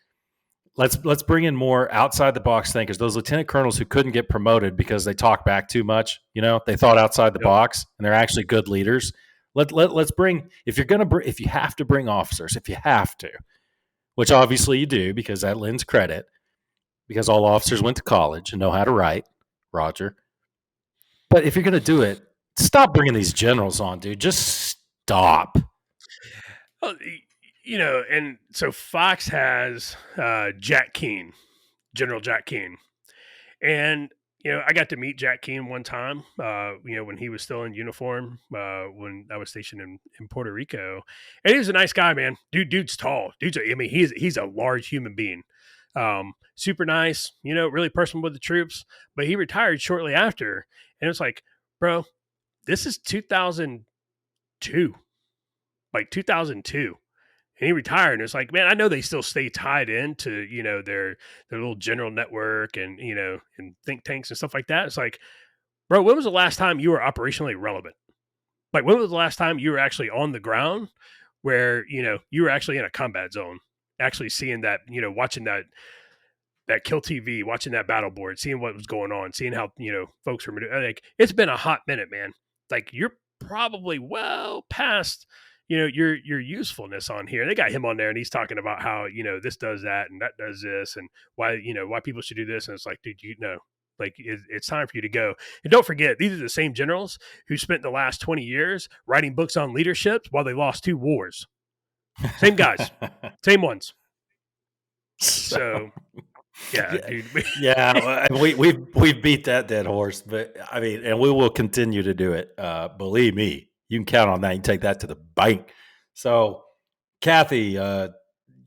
Let's bring in more outside the box thinkers. Those lieutenant colonels who couldn't get promoted because they talk back too much. They thought outside the box, and they're actually good leaders. Let's bring, if you have to bring officers, if you have to, which obviously you do because that lends credit, because all officers went to college and know how to write, Roger. But if you're going to do it, stop bringing these generals on, dude. Just stop. Well, and so Fox has Jack Keane, General Jack Keane. And, I got to meet Jack Keane one time, when he was still in uniform, when I was stationed in Puerto Rico. And he was a nice guy, man. Dude's tall. He's a large human being. Super nice, really personal with the troops. But he retired shortly after. And it was like, bro, this is 2002. Like 2002. And he retired, and it's like, man, I know they still stay tied into, their little general network and, and think tanks and stuff like that. It's like, bro, when was the last time you were operationally relevant? Like, when was the last time you were actually on the ground where, you were actually in a combat zone, actually seeing that, watching that kill TV, watching that battle board, seeing what was going on, seeing how, folks were like, it's been a hot minute, man. Like, you're probably well past your usefulness on here. And they got him on there, and he's talking about how this does that and that does this, and why people should do this. And it's like, dude, like it's time for you to go. And don't forget, these are the same generals who spent the last 20 years writing books on leadership while they lost 2 wars. Same guys, same ones. So yeah, dude. Yeah, we beat that dead horse, but I mean, and we will continue to do it. Believe me, you can count on that. You can take that to the bank. So, Kathy,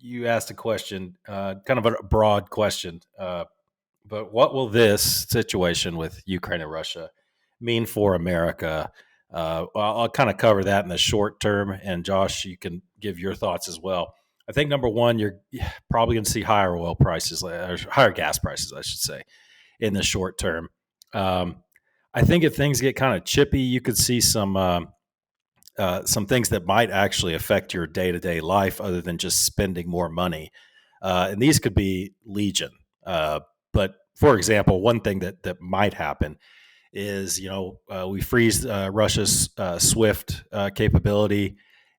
you asked a question, kind of a broad question, but what will this situation with Ukraine and Russia mean for America? I'll kind of cover that in the short term, and Josh, you can give your thoughts as well. I think number one, you're probably going to see higher oil prices, or higher gas prices, I should say, in the short term. I think if things get kind of chippy, you could see some things that might actually affect your day to day life, other than just spending more money. And these could be legion. But for example, one thing that might happen is we freeze Russia's SWIFT capability,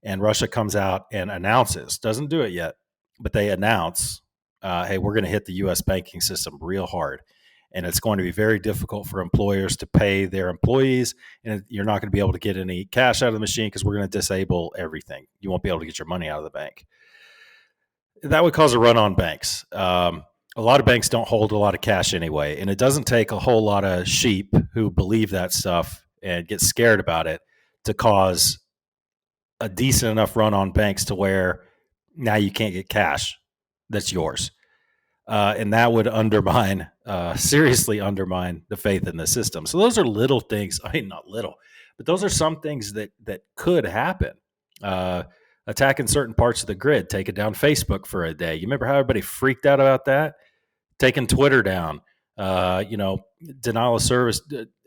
and Russia comes out and announces, doesn't do it yet, but they announce, hey, we're going to hit the U.S. banking system real hard. And it's going to be very difficult for employers to pay their employees. And you're not going to be able to get any cash out of the machine because we're going to disable everything. You won't be able to get your money out of the bank. That would cause a run on banks. A lot of banks don't hold a lot of cash anyway. And it doesn't take a whole lot of sheep who believe that stuff and get scared about it to cause a decent enough run on banks to where now you can't get cash that's yours. And that would seriously undermine the faith in the system. So those are little things. I mean, not little, but those are some things that could happen. Attacking certain parts of the grid, taking down Facebook for a day. You remember how everybody freaked out about that? Taking Twitter down, denial of service,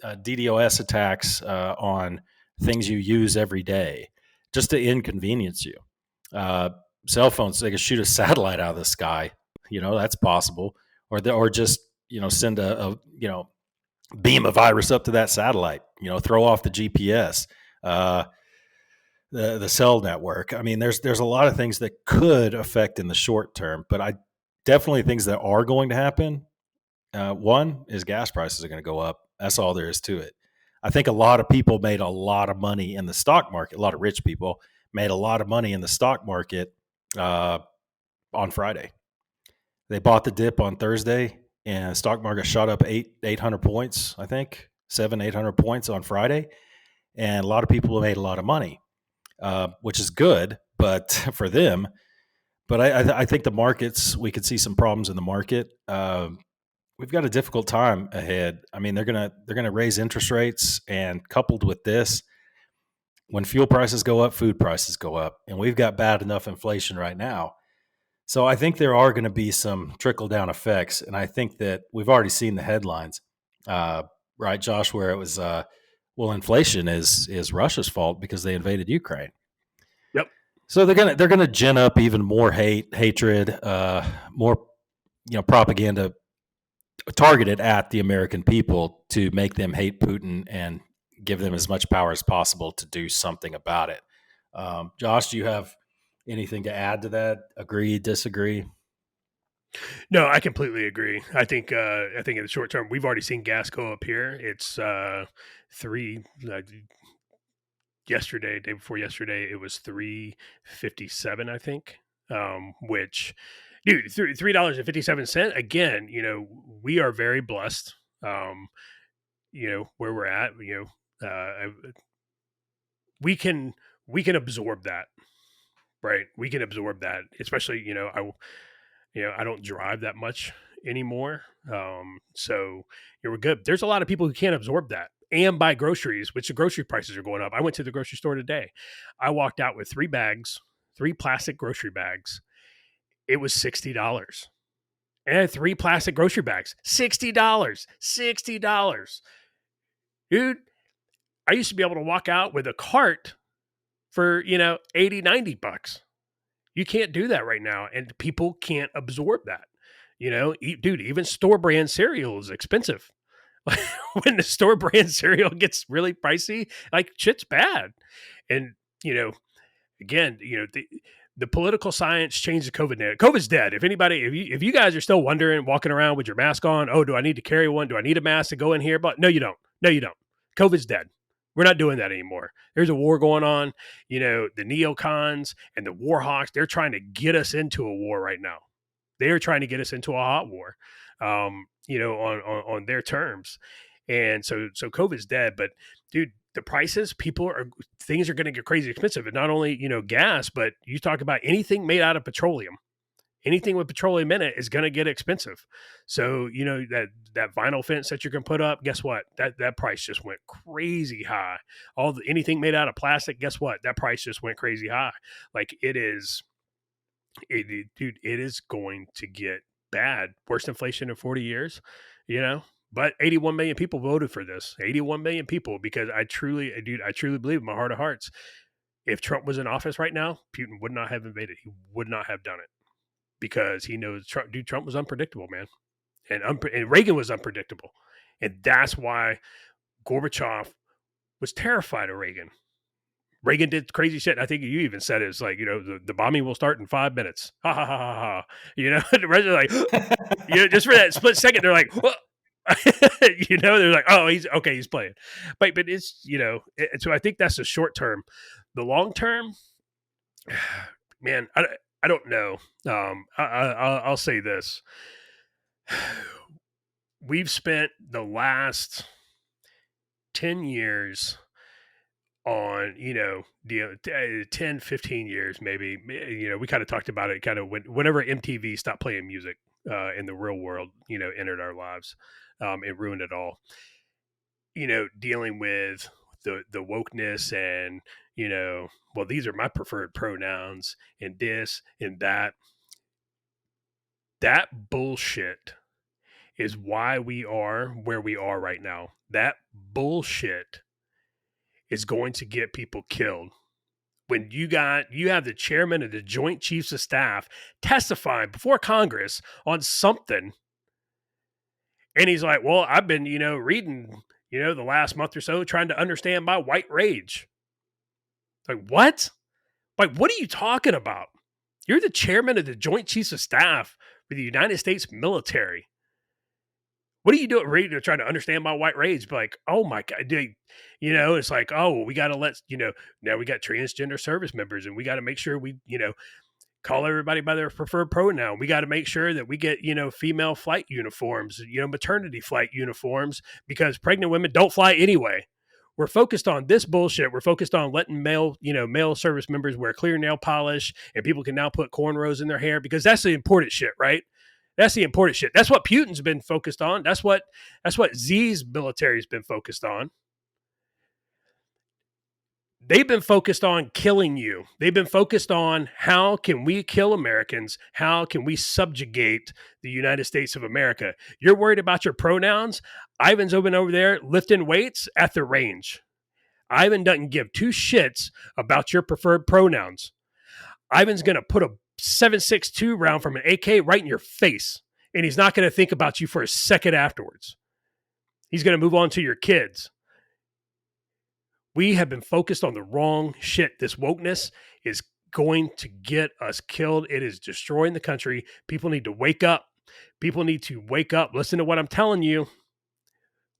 DDoS attacks on things you use every day, just to inconvenience you. Cell phones, they can shoot a satellite out of the sky. That's possible, or just send a beam a virus up to that satellite. Throw off the GPS, the cell network. I mean, there's a lot of things that could affect in the short term, but I definitely things that are going to happen. One is gas prices are going to go up. That's all there is to it. I think a lot of people made a lot of money in the stock market. A lot of rich people made a lot of money in the stock market on Friday. They bought the dip on Thursday, and the stock market shot up 800 points, I think, 800 points on Friday. And a lot of people made a lot of money, which is good, but for them. But I think the markets, we could see some problems in the market. We've got a difficult time ahead. I mean, they're gonna raise interest rates, and coupled with this, when fuel prices go up, food prices go up, and we've got bad enough inflation right now. So I think there are going to be some trickle down effects, and I think that we've already seen the headlines, right, Josh, where it was, inflation is Russia's fault because they invaded Ukraine. Yep. So they're gonna gin up even more hatred, more propaganda targeted at the American people to make them hate Putin and give them as much power as possible to do something about it. Josh, do you have anything to add to that? Agree, disagree? No, I completely agree. I think in the short term, we've already seen gas go up here. It's three. Yesterday, day before yesterday, it was $3.57, I think. Which, dude, $3.57. Again, we are very blessed. Where we're at. We can absorb that, right? We can absorb that, especially I don't drive that much anymore. So we're good. There's a lot of people who can't absorb that and buy groceries, which the grocery prices are going up. I went to the grocery store today. I walked out with 3 plastic grocery bags. It was $60. And I had 3 plastic grocery bags. $60. Dude, I used to be able to walk out with a cart for, $80-$90. You can't do that right now, and people can't absorb that. Dude, even store brand cereal is expensive. when the store brand cereal gets really pricey, like shit's bad. And, again, the political science changed the COVID narrative. COVID's dead. If you guys are still wondering, walking around with your mask on, oh, do I need to carry one? Do I need a mask to go in here? But no, you don't. No, you don't. COVID's dead. We're not doing that anymore. There's a war going on. The neocons and the war hawks, they're trying to get us into a war right now. They are trying to get us into a hot war, on their terms. And so COVID's dead, but dude, the prices, things are going to get crazy expensive. And not only, gas, but you talk about anything made out of petroleum. Anything with petroleum in it is going to get expensive. So, that vinyl fence that you can put up, guess what? That price just went crazy high. Anything made out of plastic, guess what? That price just went crazy high. Like it is going to get bad. Worst inflation in 40 years, but 81 million people voted for this. 81 million people, because I truly believe in my heart of hearts, if Trump was in office right now, Putin would not have invaded. He would not have done it, because he knows Trump was unpredictable, man. And Reagan was unpredictable. And that's why Gorbachev was terrified of Reagan. Reagan did crazy shit. I think you even said it's like, the bombing will start in 5 minutes. Ha ha ha ha ha. The rest are like, just for that split second, they're like, what? They're like, oh, he's playing. But it's, so I think that's the short term. The long term, man, I don't know. I'll say this. We've spent the last 10 years on, 10, 15 years, maybe, we kind of talked about it kind of whenever MTV stopped playing music in the real world, entered our lives. It ruined it all. Dealing with the wokeness and, well, these are my preferred pronouns and this and that. That bullshit is why we are where we are right now. That bullshit is going to get people killed. When you have the chairman of the Joint Chiefs of Staff testifying before Congress on something, and he's like, well, I've been, reading, the last month or so, trying to understand my white rage. Like, what? Like, what are you talking about? You're the chairman of the Joint Chiefs of Staff for the United States military. What are you doing reading to try to understand my white rage? But like, oh my God, dude, it's like, oh, we got to now we got transgender service members, and we got to make sure we, call everybody by their preferred pronoun. We got to make sure that we get, female flight uniforms, maternity flight uniforms, because pregnant women don't fly anyway. We're focused on this bullshit. We're focused on letting male service members wear clear nail polish, and people can now put cornrows in their hair, because that's the important shit, right? That's the important shit. That's what Putin's been focused on. That's what Z's military's been focused on. They've been focused on killing you. They've been focused on how can we kill Americans? How can we subjugate the United States of America? You're worried about your pronouns? Ivan's over there lifting weights at the range. Ivan doesn't give two shits about your preferred pronouns. Ivan's going to put a 7.62 round from an AK right in your face, and he's not going to think about you for a second afterwards. He's going to move on to your kids. We have been focused on the wrong shit. This wokeness is going to get us killed. It is destroying the country. People need to wake up. People need to wake up. Listen to what I'm telling you.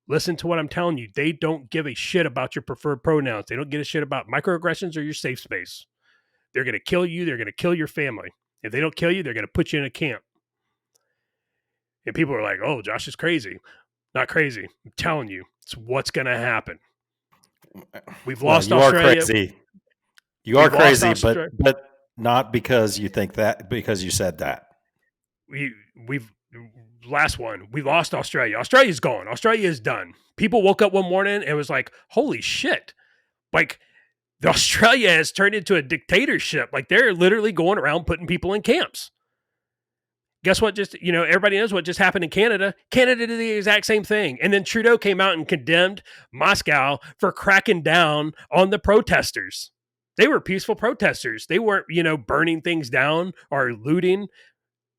Listen to what I'm telling you. They don't give a shit about your preferred pronouns. They don't give a shit about microaggressions or your safe space. They're going to kill you. They're going to kill your family. If they don't kill you, they're going to put you in a camp. And people are like, oh, Josh is crazy. Not crazy. I'm telling you, it's what's going to happen. We've lost Australia. Crazy. You are crazy, but not because you think that, because you said that. We've last one. We lost Australia. Australia's gone. Australia is done. People woke up one morning and was like, holy shit. Like, Australia has turned into a dictatorship. Like, they're literally going around putting people in camps. Guess what? Everybody knows what just happened in Canada. Canada did the exact same thing. And then Trudeau came out and condemned Moscow for cracking down on the protesters. They were peaceful protesters. They weren't, burning things down or looting.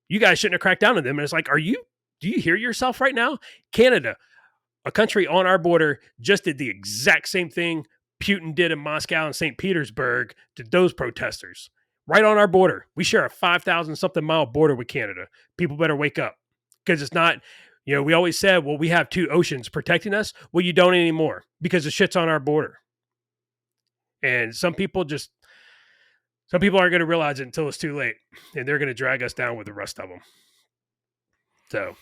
You guys shouldn't have cracked down on them. And it's like, do you hear yourself right now? Canada, A country on our border just did the exact same thing Putin did in Moscow and St. Petersburg to those protesters. Right on our border. We share a 5,000 something mile border with Canada. People better wake up because it's not, we always said, well, we have two oceans protecting us. Well, you don't anymore because the shit's on our border. And some people aren't going to realize it until it's too late, and they're going to drag us down with the rest of them. So,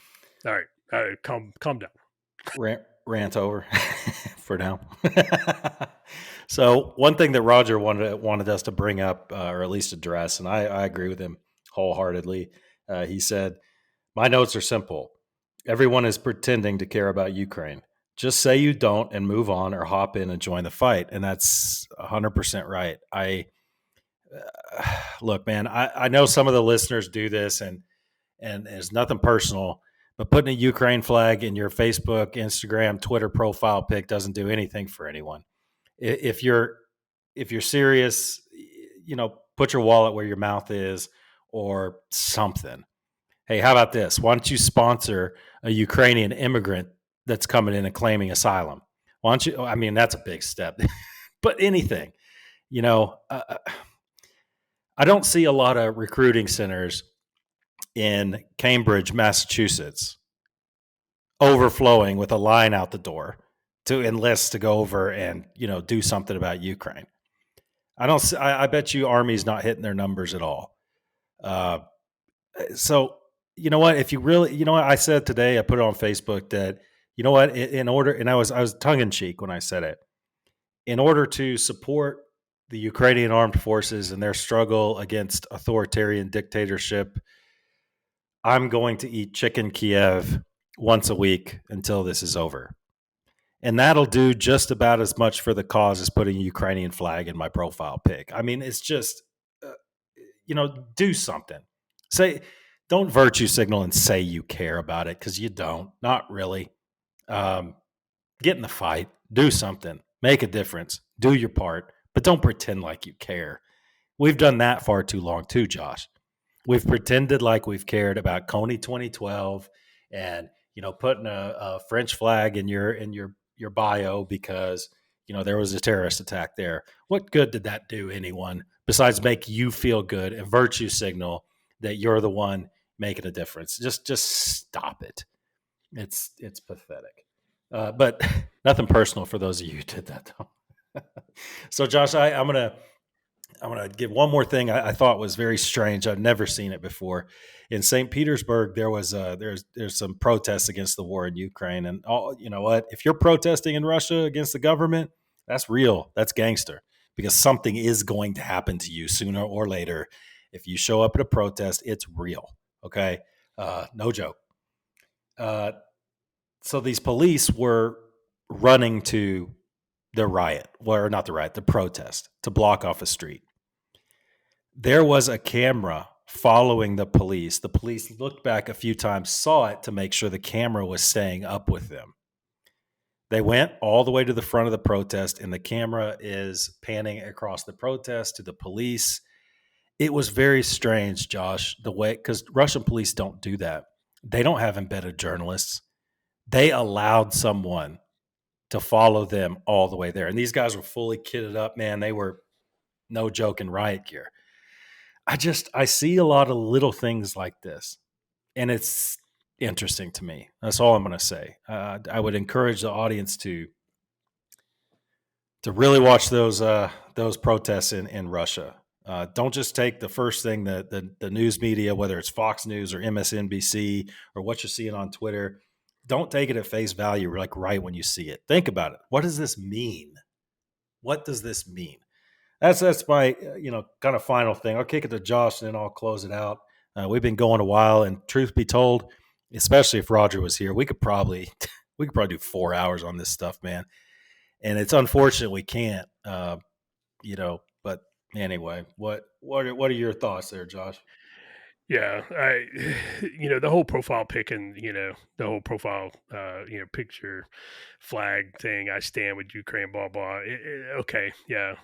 all right, calm down. Rant over for now. So one thing that Roger wanted us to bring up, or at least address, and I agree with him wholeheartedly. He said, "My notes are simple. Everyone is pretending to care about Ukraine. Just say you don't and move on, or hop in and join the fight." And that's 100% right. Look, man, I know some of the listeners do this, and it's nothing personal, but putting a Ukraine flag in your Facebook, Instagram, Twitter profile pic doesn't do anything for anyone. If you're serious, put your wallet where your mouth is or something. Hey, how about this? Why don't you sponsor a Ukrainian immigrant that's coming in and claiming asylum? Why don't you? I mean, that's a big step, but anything, I don't see a lot of recruiting centers in Cambridge, Massachusetts, overflowing with a line out the door to enlist to go over and do something about Ukraine. I bet you Army's not hitting their numbers at all. So you know what? If you really, I said today, I put it on Facebook that in order, and I was tongue in cheek when I said it, in order to support the Ukrainian armed forces and their struggle against authoritarian dictatorship, I'm going to eat chicken Kiev once a week until this is over. And that'll do just about as much for the cause as putting a Ukrainian flag in my profile pic. I mean, it's just, do something. Don't virtue signal and say you care about it, because you don't. Not really. Get in the fight. Do something. Make a difference. Do your part. But don't pretend like you care. We've done that far too long too, Josh. We've pretended like we've cared about Coney 2012 and putting a French flag in your bio because there was a terrorist attack there. What good did that do anyone besides make you feel good and virtue signal that you're the one making a difference? Just stop it. It's pathetic. But nothing personal for those of you who did that though. So Josh, I'm gonna give one more thing I thought was very strange. I've never seen it before. In St. Petersburg, there was there's some protests against the war in Ukraine, and you know what? If you're protesting in Russia against the government, that's real. That's gangster, because something is going to happen to you sooner or later. If you show up at a protest, it's real. Okay, no joke. So these police were running to the protest, to block off a street. There was a camera following the police. The police looked back a few times, saw it to make sure the camera was staying up with them. They went all the way to the front of the protest, and the camera is panning across the protest to the police. It was very strange, Josh, the way, because Russian police don't do that. They don't have embedded journalists. They allowed someone to follow them all the way there. And these guys were fully kitted up, man. They were no joke in riot gear. I see a lot of little things like this, and it's interesting to me. That's all I'm going to say. I would encourage the audience to really watch those protests in Russia. Don't just take the first thing that the news media, whether it's Fox News or MSNBC or what you're seeing on Twitter, don't take it at face value, like right when you see it. Think about it. What does this mean? What does this mean? That's my kind of final thing. I'll kick it to Josh and then I'll close it out. We've been going a while, and truth be told, especially if Roger was here, we could probably do 4 hours on this stuff, man. And it's unfortunate we can't, But anyway, what are your thoughts there, Josh? Yeah, the whole profile pic and, the whole profile, picture flag thing, I stand with Ukraine, blah, blah. Okay. Yeah.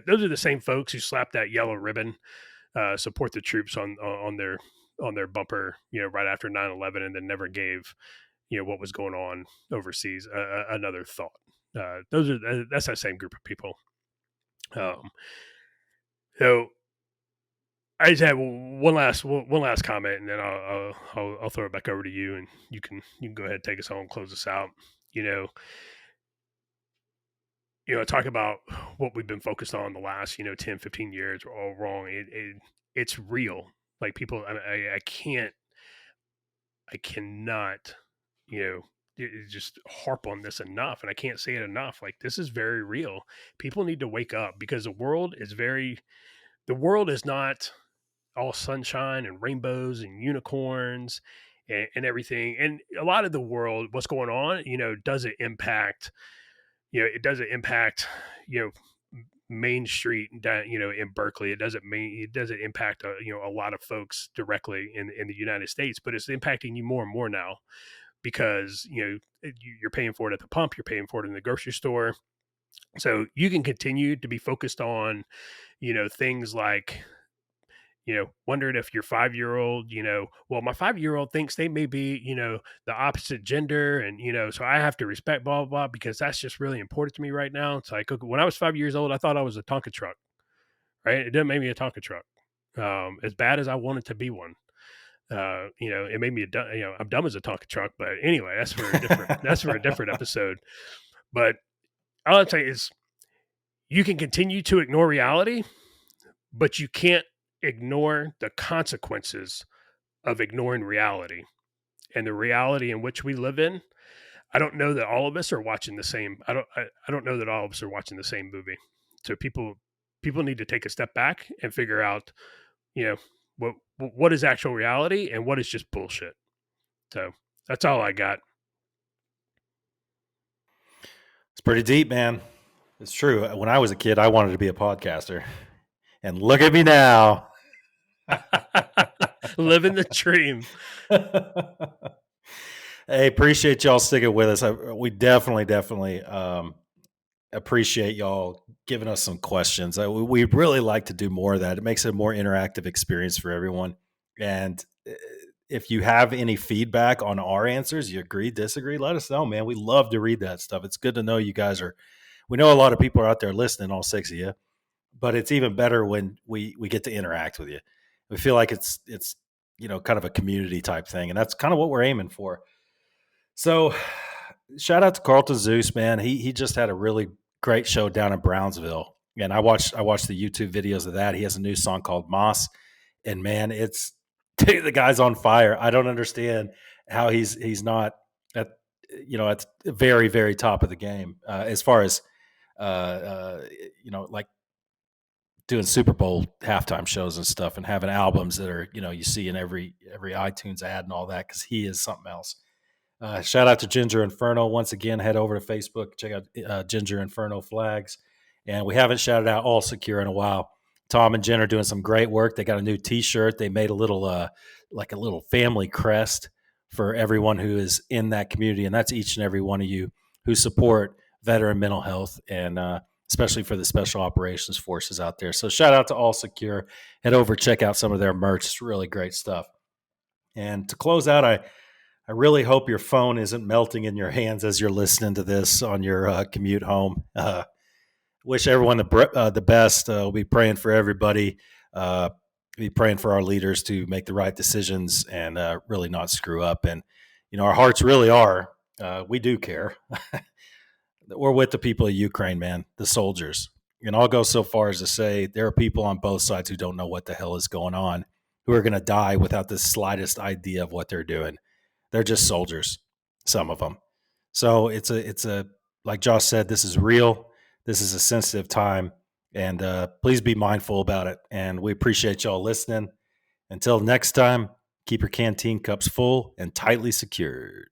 Those are the same folks who slapped that yellow ribbon, support the troops on their bumper, right after 9/11, and then never gave, what was going on overseas, another thought. That's that same group of people. Um, so I just have one last comment, and then I'll throw it back over to you, and you can go ahead and take us home and close us out. You know, talk about what we've been focused on the last 10, 15 years are all wrong. It's real. Like people, I cannot, you know, just harp on this enough, and I can't say it enough. Like this is very real. People need to wake up because the world is not all sunshine and rainbows and unicorns and everything. And a lot of the world, what's going on, doesn't impact, it doesn't impact, you know, Main Street, in Berkeley. It doesn't impact, a lot of folks directly in the United States, but it's impacting you more and more now because, you're paying for it at the pump, you're paying for it in the grocery store. So you can continue to be focused on, things like, wondering if your 5 year old, well, my 5 year old thinks they may be, the opposite gender. And, so I have to respect blah, blah, blah, because that's just really important to me right now. It's like, okay, when I was 5 years old, I thought I was a Tonka truck, right? It didn't make me a Tonka truck. As bad as I wanted to be one, it made me I'm dumb as a Tonka truck, but anyway, that's for a different episode. But all I'll say is you can continue to ignore reality, but you can't ignore the consequences of ignoring reality and the reality in which we live in. I don't know that all of us are watching the same. I don't know that all of us are watching the same movie. So people need to take a step back and figure out, you know, what is actual reality and what is just bullshit. So that's all I got. It's pretty deep, man. It's true. When I was a kid, I wanted to be a podcaster. And look at me now. Living the dream. Hey, appreciate y'all sticking with us. We definitely appreciate y'all giving us some questions. We'd really like to do more of that. It makes it a more interactive experience for everyone. And if you have any feedback on our answers, you agree, disagree, let us know, man. We love to read that stuff. It's good to know you guys are, we know a lot of people are out there listening, all six of you, but it's even better when we get to interact with you. We feel like it's kind of a community type thing. And that's kind of what we're aiming for. So shout out to Carlton Zeus, man. He just had a really great show down in Brownsville. And I watched the YouTube videos of that. He has a new song called Moss. And man, dude, the guy's on fire. I don't understand how he's not at at the very, very top of the game as far as like doing Super Bowl halftime shows and stuff and having albums that are you see in every iTunes ad and all that, because he is something else. Shout out to Ginger Inferno. Once again, head over to Facebook, check out Ginger Inferno flags. And we haven't shouted out All Secure in a while. Tom and Jen are doing some great work. They got a new T-shirt. They made a little like a little family crest for everyone who is in that community, and that's each and every one of you who support veteran mental health, and especially for the special operations forces out there. So shout out to All Secure. Head over, check out some of their merch. It's really great stuff. And to close out, I really hope your phone isn't melting in your hands as you're listening to this on your commute home. Wish everyone the best. We'll be praying for everybody. Be praying for our leaders to make the right decisions and really not screw up. And, our hearts really are. We do care. We're with the people of Ukraine, man, the soldiers. And I'll go so far as to say there are people on both sides who don't know what the hell is going on, who are going to die without the slightest idea of what they're doing. They're just soldiers, some of them. So it's a like Josh said, this is real. This is a sensitive time, and please be mindful about it. And we appreciate y'all listening. Until next time, keep your canteen cups full and tightly secured.